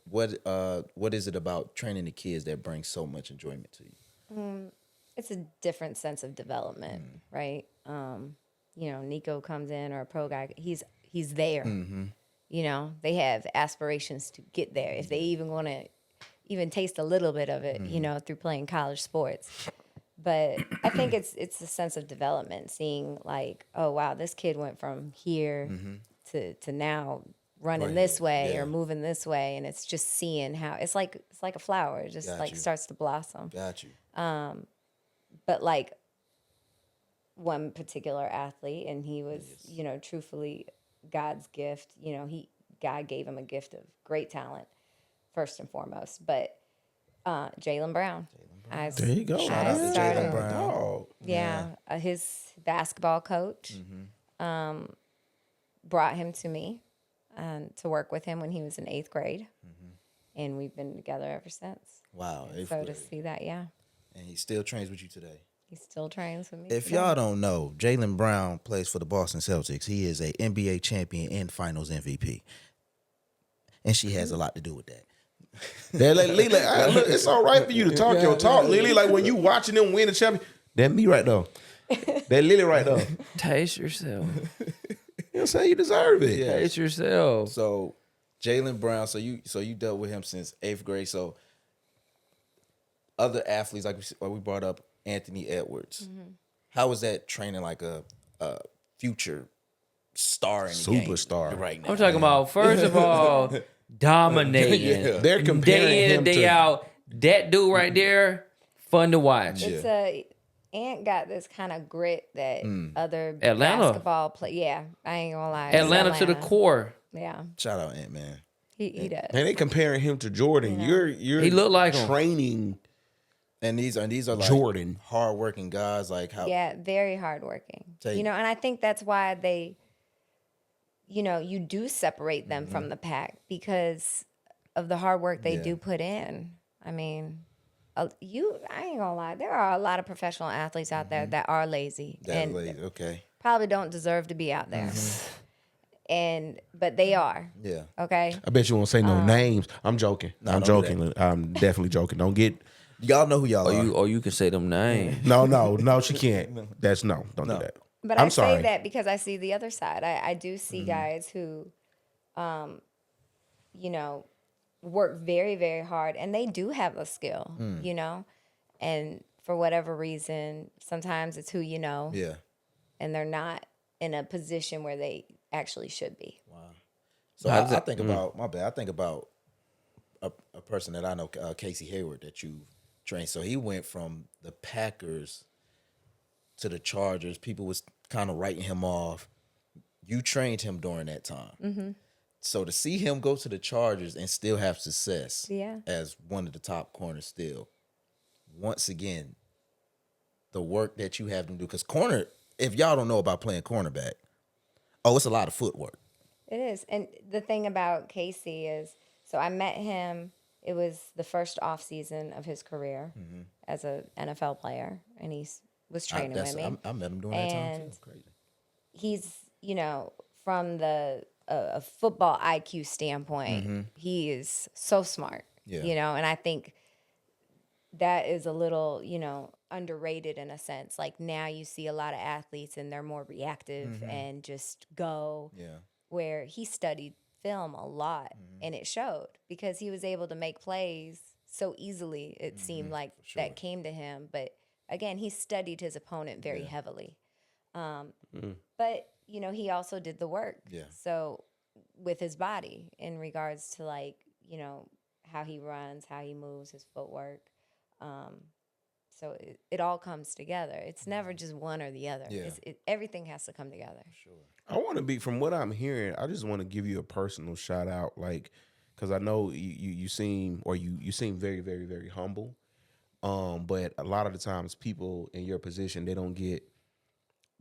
is it about training the kids that brings so much enjoyment to you? It's a different sense of development, right? Nico comes in, or a pro guy, he's there. They have aspirations to get there. If they even want to even taste a little bit of it, through playing college sports. But I think it's a sense of development, seeing like, oh wow, this kid went from here to now running this way or moving this way, and it's just seeing how it's like a flower, it just starts to blossom. Got you. But like one particular athlete, and he was, truthfully God's gift. God gave him a gift of great talent, first and foremost. But Jaylen Brown. There you go. Shout out to Jaylen Brown. Oh. Yeah, his basketball coach brought him to me to work with him when he was in 8th grade. And we've been together ever since. Wow. So to see that, yeah. And he still trains with you today. He still trains with me. If y'all don't know, Jaylen Brown plays for the Boston Celtics. He is a NBA champion and Finals MVP. And she has a lot to do with that. Lily, look, it's all right for you to talk your talk, Lily. Like when you watching them win the champion, that me right there. That Lily right there. Taste yourself. You know what I'm saying? You deserve it. Yeah. Taste yourself. So Jaylen Brown, so you dealt with him since 8th grade. So other athletes, like we brought up Anthony Edwards. How was that training like a future star in the Superstar. game right now. I'm talking about, first of all, dominating. Yeah. They're comparing Day in him and day to out. That dude right there, fun to watch. It's Ant got this kind of grit that other Atlanta. basketball play. Yeah, I ain't gonna lie. It's Atlanta to the core. Yeah, Shout out Ant-Man. he does. And they comparing him to Jordan. You're He look like him. training And these are like Jordan. hardworking guys. Like how Yeah, very hardworking. And I think that's why they, you do separate them from the pack because of the hard work they do put in. I mean, I ain't gonna lie, there are a lot of professional athletes out there that are lazy okay. probably don't deserve to be out there. But they are. Yeah. Okay. I bet you won't say no names. I'm joking. I'm don't do joking. I'm definitely joking. Don't get. Y'all know who y'all are. Or you can say them names. No, she can't. Don't do that. But I'm I sorry. say that because I see the other side. I do see guys who, work very, very hard and they do have a skill, and for whatever reason, sometimes it's who you know. Yeah. And they're not in a position where they actually should be. So I think about my bad. I think about a person that I know, Casey Hayward, that you trained. So he went from the Packers to the Chargers. People was kind of writing him off. You trained him during that time. Mm-hmm. So to see him go to the Chargers and still have success Yeah. as one of the top corners still, once again, the work that you have to do. Because corner, if y'all don't know about playing cornerback, it's a lot of footwork. It is. And the thing about Casey is, so I met him, it was the first off season of his career as an NFL player, and he was training with me. I met him during that time too. Crazy. He's, from the a football IQ standpoint, he is so smart, and I think that is a little, underrated in a sense. Like now you see a lot of athletes and they're more reactive and just go. Yeah. Where he studied film a lot and it showed because he was able to make plays so easily. It seemed like that came to him. But again, he studied his opponent very heavily. But, he also did the work. Yeah. So with his body in regards to how he runs, how he moves, his footwork. So it all comes together. It's never just one or the other. Yeah. Everything has to come together. Sure. I want to be, from what I'm hearing, I just want to give you a personal shout out, because I know you seem very, very, very humble. But a lot of the times people in your position, they don't get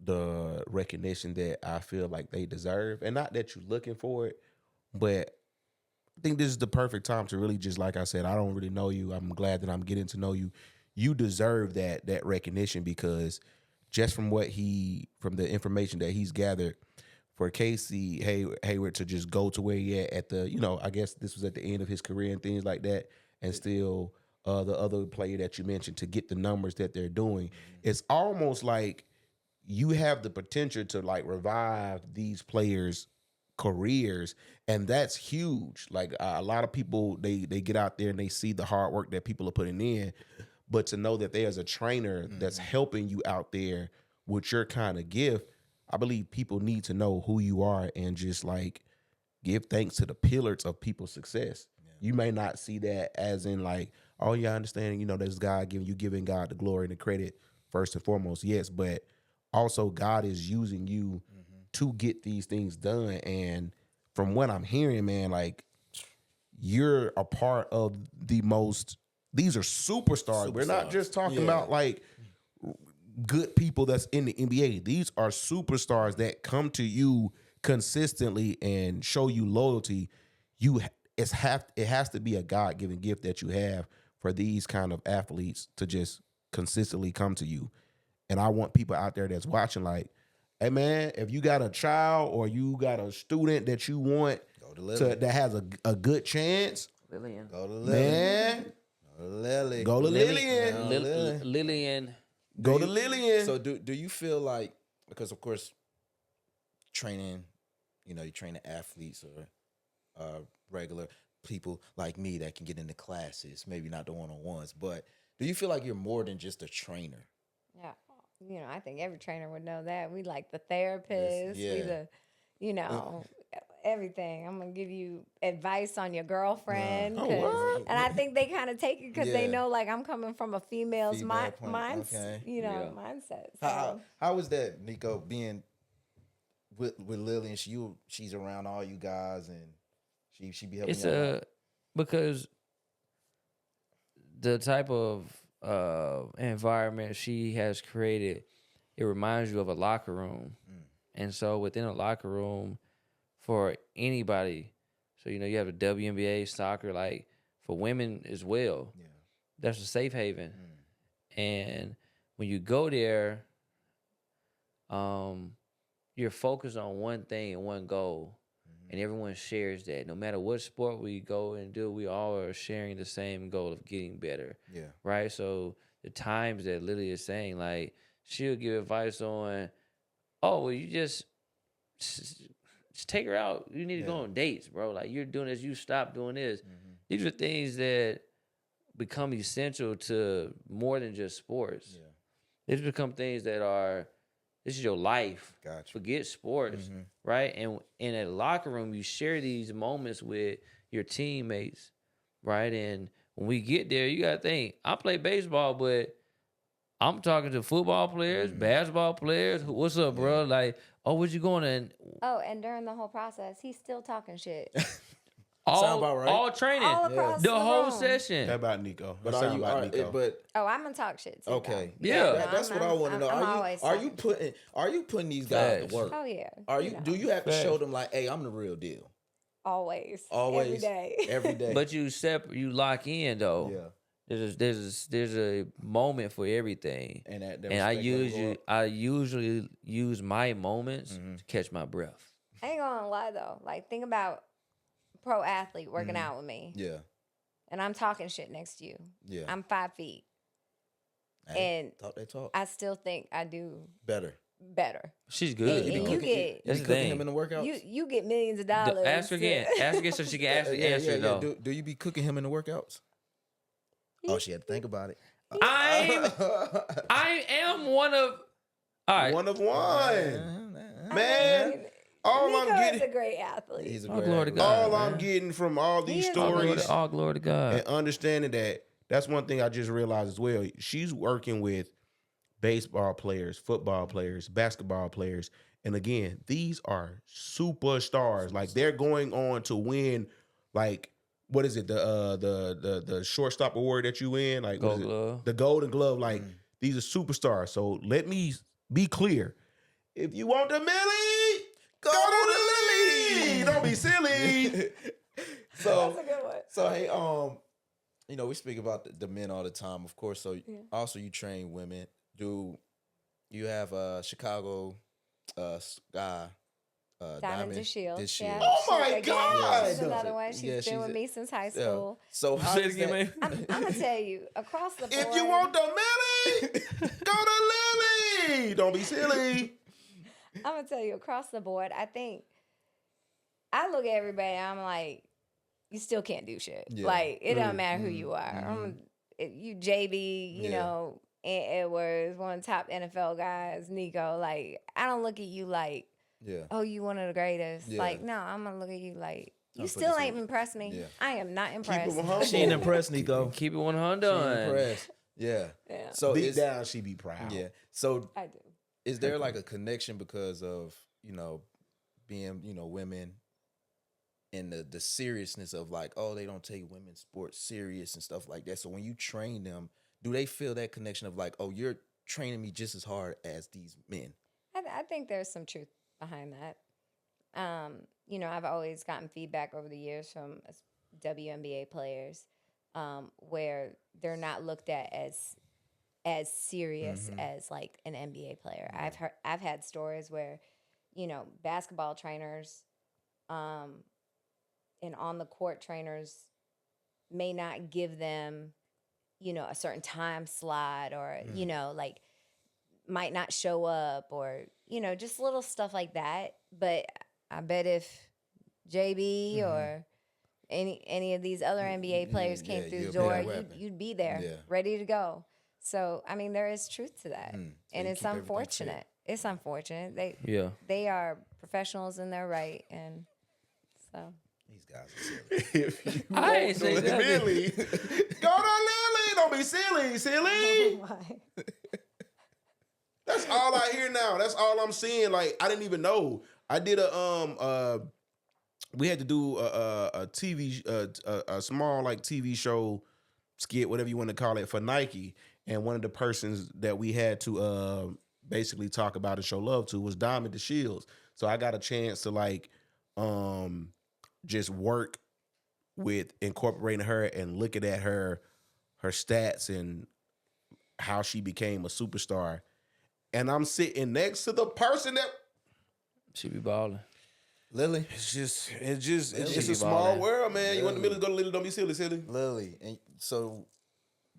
the recognition that I feel like they deserve. And not that you're looking for it, but I think this is the perfect time to really just, like I said, I don't really know you. I'm glad that I'm getting to know you. You deserve that recognition, because just from the information that he's gathered, for Casey Hayward to just go to where he at the, I guess this was at the end of his career and things like that, and still the other player that you mentioned to get the numbers that they're doing, it's almost like you have the potential to revive these players' careers, and that's huge. Like a lot of people, they get out there and they see the hard work that people are putting in, but to know that there's a trainer that's helping you out there with your kind of gift, I believe people need to know who you are and just give thanks to the pillars of people's success. Yeah. You may not see that as in I understand, there's God giving God the glory and the credit first and foremost, yes, but also God is using you to get these things done. And from what I'm hearing, man, you're a part of these are superstars. We're not just talking about good people that's in the NBA. These are superstars that come to you consistently and show you loyalty. It has to be a God-given gift that you have for these kind of athletes to just consistently come to you. And I want people out there that's watching, hey man, if you got a child or you got a student that you want that has a good chance, Lillian. Go to Lily. man, Go to Lily. go to Lillian. Lillian. Go to Lillian. So do you feel like, because of course training, you train the athletes or regular people like me that can get into classes, maybe not the one-on-ones, but do you feel like you're more than just a trainer? Yeah. I think every trainer would know that. We like the therapist. Yeah. We the, everything. I'm gonna give you advice on your girlfriend. Oh, what? And I think they kind of take it because they Yeah. know like I'm coming from a female's Female point, okay. mindset. So. How was that, Nico, being with Lily and she's around all you guys and she be helping It's you out? because the type of environment she has created, it reminds you of a locker room. And so within a locker room for anybody, so you have a WNBA, soccer, like for women as well. Yeah. That's a safe haven. And when you go there, you're focused on one thing and one goal. And everyone shares that. No matter what sport we go and do, we all are sharing the same goal of getting better. Yeah. Right? So the times that Lily is saying, like, she'll give advice on, oh, well, you just take her out. You need to go on dates, bro. Like, you're doing this, you stop doing this. These are things that become essential to more than just sports. Yeah. These become things that are, this is your life. Gotcha. Forget sports, right? And in a locker room, you share these moments with your teammates, right? And when we get there, you got to think, I play baseball, but I'm talking to football players, basketball players. What's up, bro? Like, oh, where you going? And Oh, and during the whole process, he's still talking shit. Sound about right. all training, All across the whole room. session. That about Nico. But That are sound you? about Nico. But Oh, I'm gonna talk shit too. okay, though. Yeah. that's what I want to know. I'm always Are you talking. putting these guys Facts. to work? Oh yeah. Are you? know, Do you have to Facts. show them like, hey, I'm the real deal? always Always, every day? every day. But you lock in though. yeah, There's a moment for everything, and I usually use my moments to catch my breath. I ain't gonna lie though. Like think about pro athlete working out with me, yeah, and I'm talking shit next to you. yeah. I'm 5 feet, Hey, and talk that talk. I still think I do Better. better. She's good. And you get That's you the cooking thing. him in the workouts? you get millions of dollars. Ask her again. Ask again so she can actually answer though. Do you be cooking him in the workouts? Oh, she had to think about it. I am one of. All right. One of one. Man, Nico is a great athlete. He's a All great glory to athlete. God. all I'm getting from all these stories All glory to God. and understanding that's one thing I just realized as well. She's working with baseball players, football players, basketball players. And again, these are superstars. Like they're going on to win, like, what is it? The shortstop award that you win? Like what Gold is it? glove. The Golden Glove. Like these are superstars. So let me be clear. If you want the Millie, go to the Lily. Don't be silly. So, That's a good one. so hey, we speak about the men all the time, of course. So also you train women. Do you have Chicago Sky Diamond to Shield. This year? Yeah. Oh my Again, God. She's another one. She's Yeah, been she's with a- me since high Yeah. school. So how Say it does again, that- man. I'm gonna tell you across the board. If you want the Millie, go to Lily. Don't be silly. I'm gonna tell you across the board. I think I look at everybody. And I'm like, you still can't do shit. Yeah. Like it doesn't matter who you are. You JB, you Yeah. know, Edwards, one of the top NFL guys. Nico, like I don't look at you like, Yeah. oh, you one of the greatest. Yeah. Like no, I'm gonna look at you like you put still this ain't in. impressed me. Yeah. I am not impressed. humble. She ain't impressed, Nico. Keep it 100. She ain't impressed. Yeah. Yeah. So Deep is down, she be proud. yeah. So I do. is there like a connection because of being women and the seriousness of like, oh, they don't take women's sports serious and stuff like that? So when you train them, do they feel that connection of like, oh, you're training me just as hard as these men? I think there's some truth behind that. I've always gotten feedback over the years from WNBA players where they're not looked at as serious as like an NBA player. I've had stories where, basketball trainers and on the court trainers may not give them, a certain time slot or, like might not show up or, just little stuff like that. But I bet if JB or any of these other NBA players came through the you'll be door, that weapon. you'd be there, Yeah. ready to go. So, I mean, there is truth to that. So And you it's keep everything unfortunate. It's unfortunate. They are professionals in their right. And so. These guys are silly. If you I ain't say want to nothing. Lily, go to Lily. Don't be silly. Why? That's all I hear now. That's all I'm seeing. Like, I didn't even know. I did we had to do a TV, a small like TV show skit, whatever you want to call it, for Nike. And one of the persons that we had to basically talk about and show love to was Diamond DeShields. So I got a chance to like just work with incorporating her and looking at her stats and how she became a superstar. And I'm sitting next to the person that She be balling. Lily, it's a be small balling. world, man. You want the middle to go to Lily, don't be silly. Lily, and so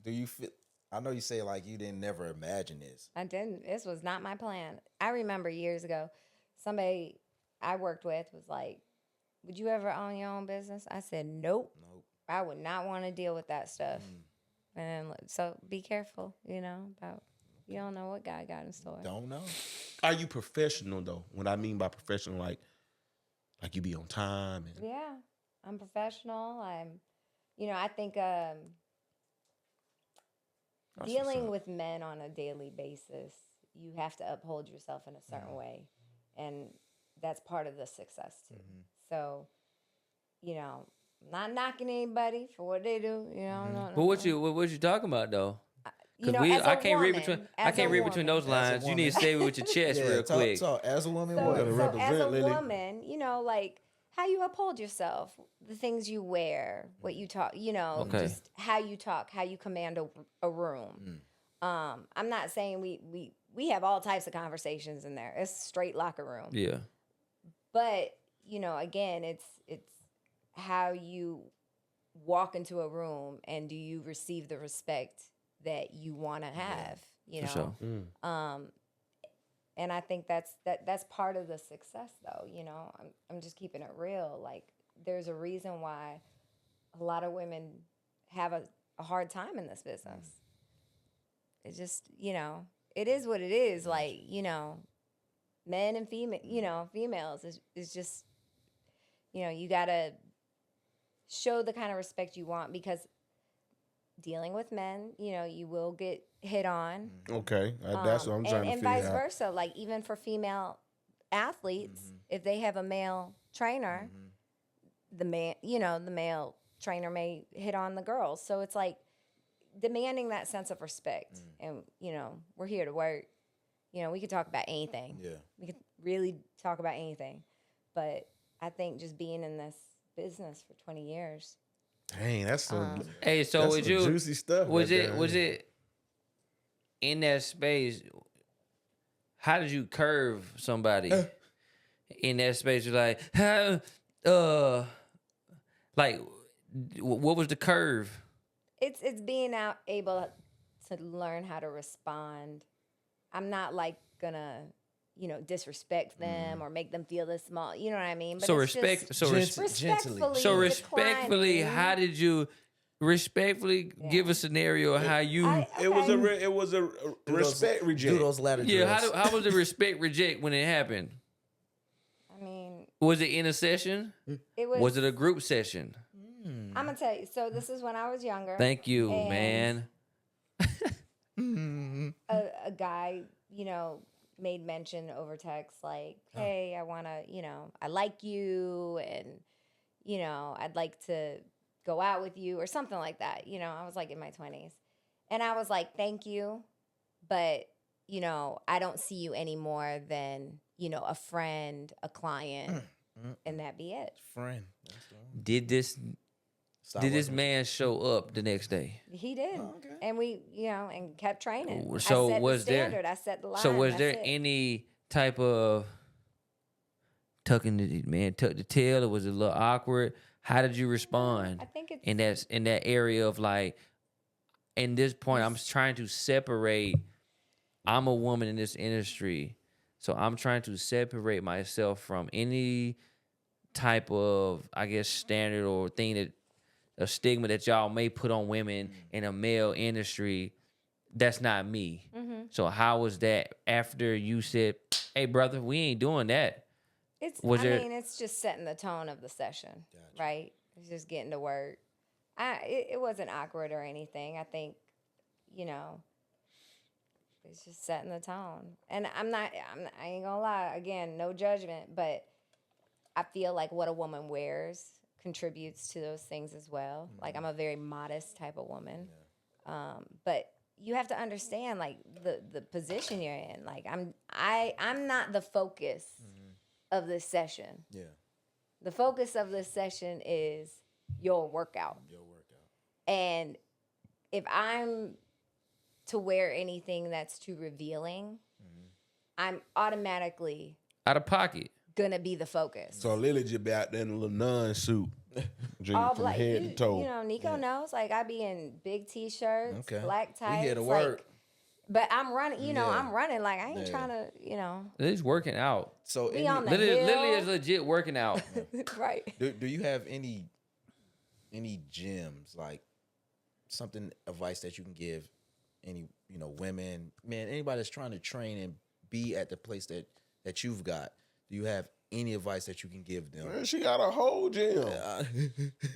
do you feel? I know you say like you didn't never imagine this. I didn't. This was not my plan. I remember years ago, somebody I worked with was like, would you ever own your own business? I said, nope. I would not want to deal with that stuff. And so be careful, about, you don't know what God got in store. Don't know. Are you professional though? What I mean by professional, like you be on time and Yeah, I'm professional. I think dealing with men on a daily basis, you have to uphold yourself in a certain way. And that's part of the success too. So, not knocking anybody for what they do, no, But what you talking about though? Because as a I can't read woman, between those lines. You need to say it with your chest real quick. Talk. As a woman, So, what? gotta so represent, as a Lily. woman, like how you uphold yourself, the things you wear, what you talk, Okay. just how you talk, how you command a room. I'm not saying we have all types of conversations in there. It's straight locker room. Yeah. But, again, it's how you walk into a room and do you receive the respect that you want to have, For sure. And I think that's part of the success though, I'm just keeping it real. Like there's a reason why a lot of women have a hard time in this business. It's just, it is what it is. Like, men and females is just, you gotta show the kind of respect you want because dealing with men, you will get hit on. okay, that's what I'm trying to And figure vice out. versa. Like even for female athletes, if they have a male trainer, the male trainer may hit on the girls. So it's like demanding that sense of respect. And, we're here to work. We could talk about anything. Yeah. We could really talk about anything. But I think just being in this business for 20 years. Dang, that's some Hey, so that's was some you juicy stuff. Was right it there. was it in that space? How did you curve somebody in that space? You're like, how, like, what was the curve? It's being able to learn how to respond. I'm not like gonna, disrespect them or make them feel this small. You know what I mean? But So it's respect. just So respectfully. So respectfully, declining. how did you respectfully give a scenario of how you? It was a respect reject. Do those ladder Yeah, drills. how was the respect reject when it happened? I mean, Was it in a session? it was. Was it a group session? I'm gonna tell you. So this is when I was younger. Thank you, And man. A guy, made mention over text like, "Hey, I wanna, I like you, and I'd like to go out with you," or something like that. I was like in my 20s, and I was like, "Thank you, but I don't see you any more than a friend, a client, and that be it." Friend. That's the one. Did this Stop Did this working. man show up the next day? He did, and we, and kept training. So I set was the there- standard. I set the line. So was That's there it. any type of tucking tuck the tail, or was it a little awkward? How did you respond? I think it's in that area of like, in this point, I'm trying to separate. I'm a woman in this industry, so I'm trying to separate myself from any type of, I guess, standard or thing that a stigma that y'all may put on women in a male industry that's not me. Mm-hmm. So how was that after you said, "Hey, brother, we ain't doing that"? It's just setting the tone of the session, right? It's just getting to work. It wasn't awkward or anything. I think, you know, it's just setting the tone. And I ain't gonna lie. Again, no judgment, but I feel like what a woman wears contributes to those things as well. Mm-hmm. Like I'm a very modest type of woman, but you have to understand like the position you're in. Like I'm not the focus of this session. Yeah. The focus of this session is your workout. And if I'm to wear anything that's too revealing, I'm automatically Out of pocket. gonna be the focus. So Lily just be out there in a little nun suit, drinking All from black. head to toe. You know, Nico knows. Like I be in big t-shirts, Okay. black tights. We here to work. Like, but I'm running. You know, Yeah. I'm running. Like I ain't trying to. You know, Lily's working out. So we on the Lily hill. is legit working out. Right. do you have any gems, like something advice that you can give any women, man, anybody that's trying to train and be at the place that you've got? Do you have any advice that you can give them? Man, she got a whole gym.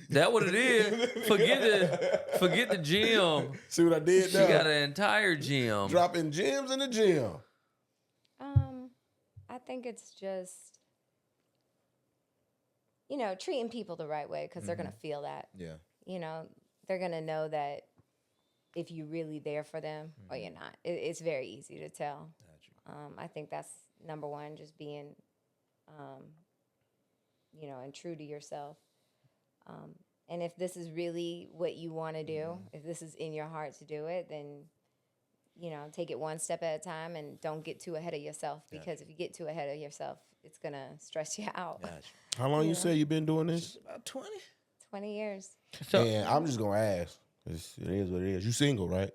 That what it is. Forget the gym. See what I did She there? got an entire gym. Dropping gems in the gym. I think it's just, treating people the right way because they're gonna feel that. Yeah. They're gonna know that if you're really there for them or you're not. It's very easy to tell. I think that's number one, just being, and true to yourself. And if this is really what you want to do, if this is in your heart to do it, then, take it one step at a time and don't get too ahead of yourself because if you get too ahead of yourself, it's going to stress you out. How long you say you been doing this? About 20. 20 years. So, And I'm just gonna ask. It is what it is. You single, right?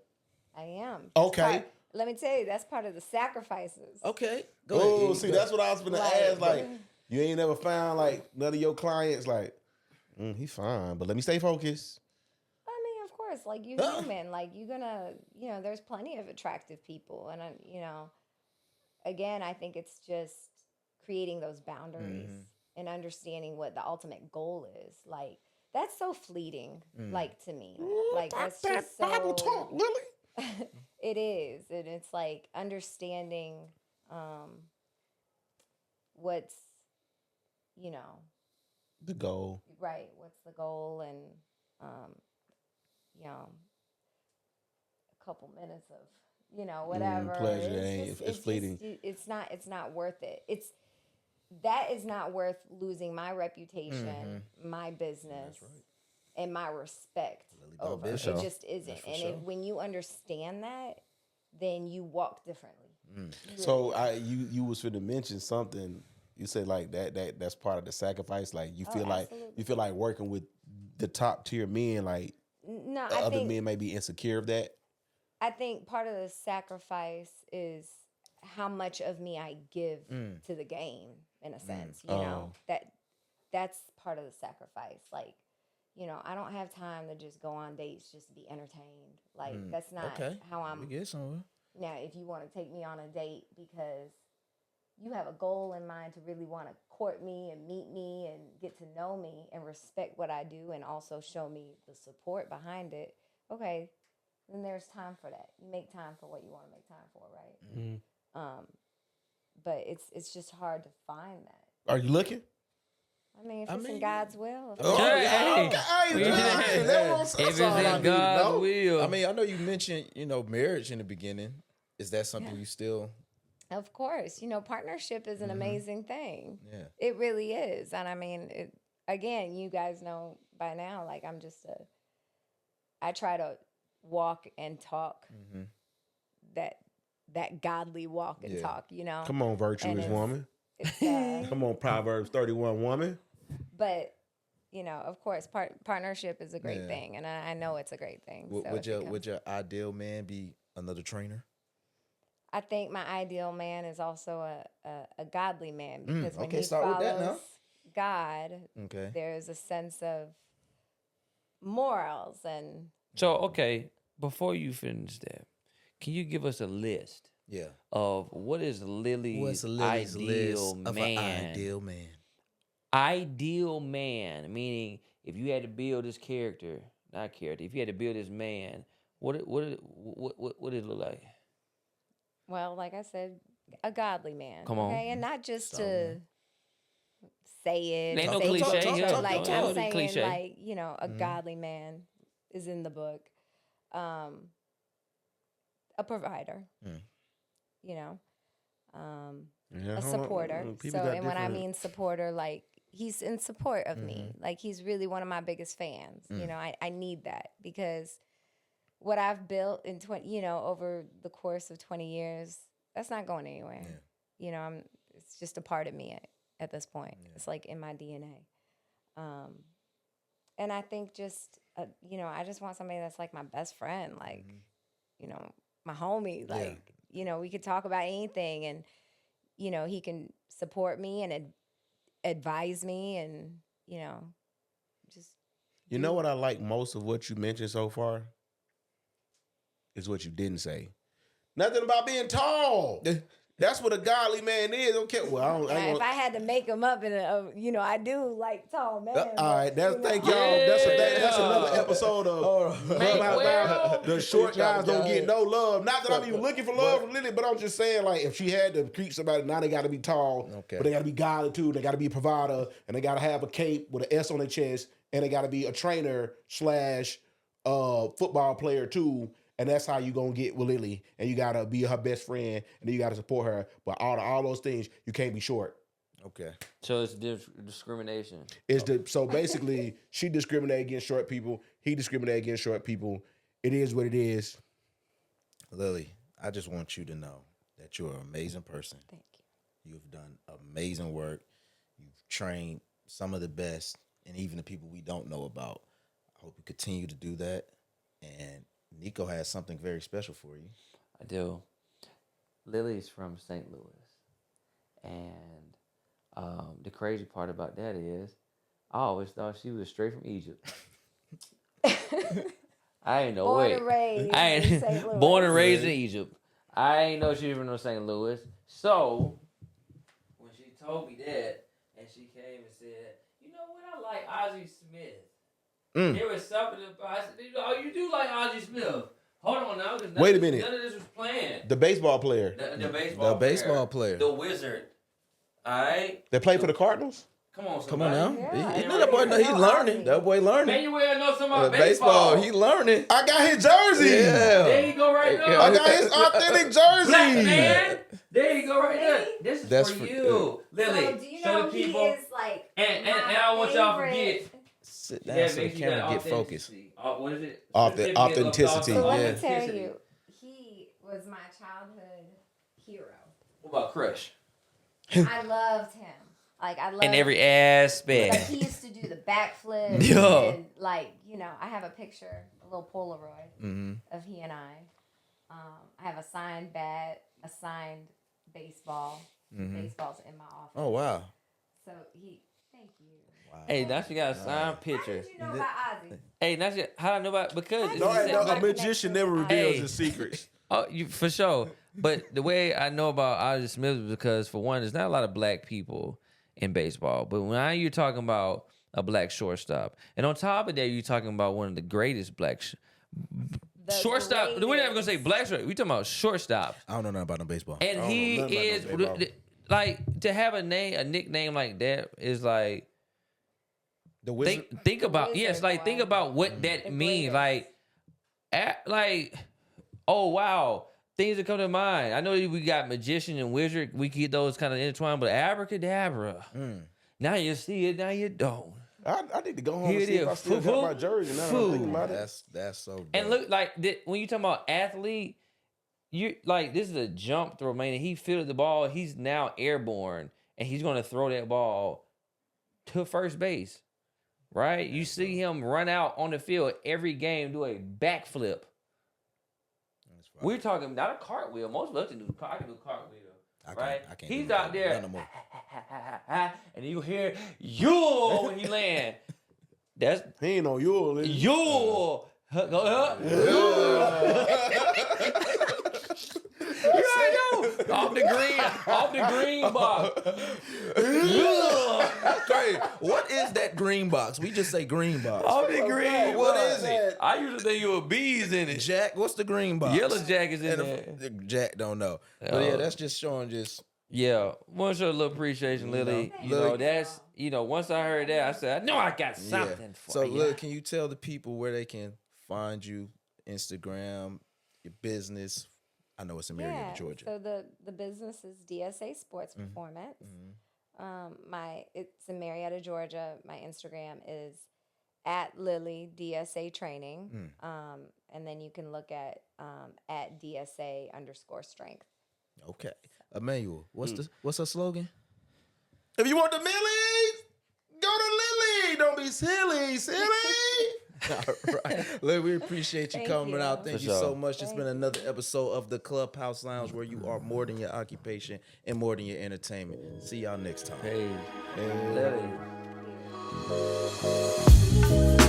I am. Okay. Let me tell you, that's part of the sacrifices. Okay. Go Oh, ahead. see, that's what I was gonna Like- ask. Like, you ain't never found like none of your clients like, he fine, but let me stay focused. I mean, of course, like you're human, like you're gonna, there's plenty of attractive people. And, again, I think it's just creating those boundaries and understanding what the ultimate goal is. Like, that's so fleeting, like to me. Like, that's just so... Bible talk, Lily. It is. And it's like understanding what's, The goal. right, what's the goal and, a couple minutes of, whatever. pleasure, it's fleeting. It's not worth it. That is not worth losing my reputation, my business, and my respect over. It Bishop. just isn't. And when you understand that, then you walk differently. So you was finna mention something. You said like that's part of the sacrifice. Like you feel like working with the top tier men. Like No, other men may be insecure of that. I think part of the sacrifice is how much of me I give to the game, in a sense. That's part of the sacrifice. Like, I don't have time to just go on dates just to be entertained. Like, that's not how I'm. We get somewhere. Now, if you want to take me on a date because you have a goal in mind to really want to court me and meet me and get to know me and respect what I do and also show me the support behind it, okay, then there's time for that. You make time for what you want to make time for, right? But it's just hard to find that. Are you looking? I mean, if it's in God's will. If it's in God's will. I mean, I know you mentioned, marriage in the beginning. Is that something you still... Of course. Partnership is an amazing thing. Yeah. It really is. And I mean, again, you guys know by now, like I try to walk and talk that godly walk and talk, Come on, virtuous woman. Come on, Proverbs 31 woman. But, of course, partnership is a great thing. And I know it's a great thing. Would your ideal man be another trainer? I think my ideal man is also a godly man because when he start with that now. follows God, there's a sense of morals and... So, okay, before you finish that, can you give us a list Yeah. of what is Lily's, What's Lily's ideal list of man? an ideal man? Ideal man, meaning if you had to build this character, not character, if you had to build this man, what did it look like? Well, like I said, a godly man. Come on. Okay, and not just to say it. Ain't no say cliche it, here. but like Don't I'm saying, cliche. like a godly man is in the book. A provider. You know, Yeah, a supporter. People So, got and when I different- mean supporter, like he's in support of me. Like he's really one of my biggest fans. You know, I need that because what I've built in over the course of 20 years, that's not going anywhere. Yeah. You know, it's just a part of me at this point. Yeah. It's like in my DNA. And I think just, I just want somebody that's like my best friend, like, my homie, like, we could talk about anything and, he can support me and advise me and, just. You know what I like most of what you mentioned so far? Is what you didn't say. Nothing about being tall. That's what a godly man is. Okay, well, If I had to make him up in I do like tall men. All right, thank y'all. Yeah. That's another episode of Clubhouse. The short guys don't get no love. Not that I'm even looking for love from Lily, but I'm just saying, like, if she had to creep somebody, now they got to be tall, but they got to be godly too. They got to be a provider, and they got to have a cape with an S on their chest, and they got to be a trainer / football player too. And that's how you gonna get with Lily. And you gotta be her best friend, and then you gotta support her. But all those things, you can't be short. Okay. So it's discrimination. So basically, she discriminates against short people. He discriminates against short people. It is what it is. Lily, I just want you to know that you're an amazing person. Thank you. You've done amazing work. You've trained some of the best, and even the people we don't know about. I hope you continue to do that. And Nico has something very special for you. I do. Lily's from St. Louis. And the crazy part about that is I always thought she was straight from Egypt. I ain't know. Born and raised in St. Louis. Born and raised in Egypt. I ain't know she was from St. Louis. So when she told me that, and she came and said, "You know what? I like Ozzie Smith." There was something about. I said, "Oh, you do like Ozzie Smith? Hold on now, because Wait a minute. None of this was planned." The baseball player. The baseball player. The wizard. All right. That played for the Cardinals? Come on, Come on now. Yeah. You know that boy, he's learning. That boy learning. Man, you will know something about baseball. He learning. I got his jersey. Yeah. There you go right there. I got his authentic jersey. Black man. There you go right there. This is That's for for you. Lily, So do you show know the he people. is like And my I don't want y'all to favorite- forget. Sit down so the make sure you camera got get focused. authenticity. What is it? Authenticity. Authenticity. So let Yeah. me tell you, he was my childhood hero. What about Crush? I loved him. Like I loved In every Like aspect. he used to do the backflip. Yeah. And I have a picture, a little Polaroid of he and I. I have a signed bat, a signed baseball. Baseball's in my office. Oh, wow. So thank you. Hey, now she got a signed How picture. did you know about Ozzy? Hey, now she, how I know about because it's No, the same- A magician never reveals Hey. his secrets. Oh, for sure. But the way I know about Ozzie Smith is because, for one, there's not a lot of black people in baseball. But when you're talking about a black shortstop, and on top of that, you're talking about one of the greatest black shortstop. We're not even gonna say black shortstop. We're talking about shortstop. I don't know nothing about no baseball. And he know nothing about is no baseball. like to have a nickname like that is like The wizard. think about Wizard, like think boy. about what that The means. greatest. Like oh wow. Things that come to mind. I know we got magician and wizard. We keep those kind of intertwined, but abracadabra. Now you see it, now you don't. I need to go home Here and it see if I is. still Foo-foo. got my jersey. Now that I'm thinking about it. That's so dope. And look, like when you talking about athlete, you like this is a jump throw, man. He fielded the ball. He's now airborne, and he's going to throw that ball to first base. Right? You see him run out on the field every game, do a backflip. We're talking not a cartwheel. Most of us can do a cartwheel. Right? I can't He's do out that. there, None no more. and you hear yo when he land. That's He ain't on yours. yo. Off the green box. Crazy. What is that green box? We just say green box. Off the green What box. is it? I used to think you were bees in it. Jack, what's the green box? Yellow Jack is in And there. Jack don't know. But yeah, that's just showing just. Yeah, want to show a little appreciation, Lily. You know, that's, once I heard that, I said, I know I got something for So, you. Lily, can you tell the people where they can find you? Instagram, your business. I know it's in Marietta, Georgia. So the business is DSA Sports Performance. It's in Marietta, Georgia. My Instagram is at Lily DSA Training. And then you can look at DSA_strength. Okay. Emmanuel, what's her slogan? If you want the millies, go to Lily. Don't be silly. All right. Lily, we appreciate you Thank coming you. out. Thank For you sure. so much. It's been another episode of the Clubhouse Lounge where you are more than your occupation and more than your entertainment. See y'all next time. Hey, Lily.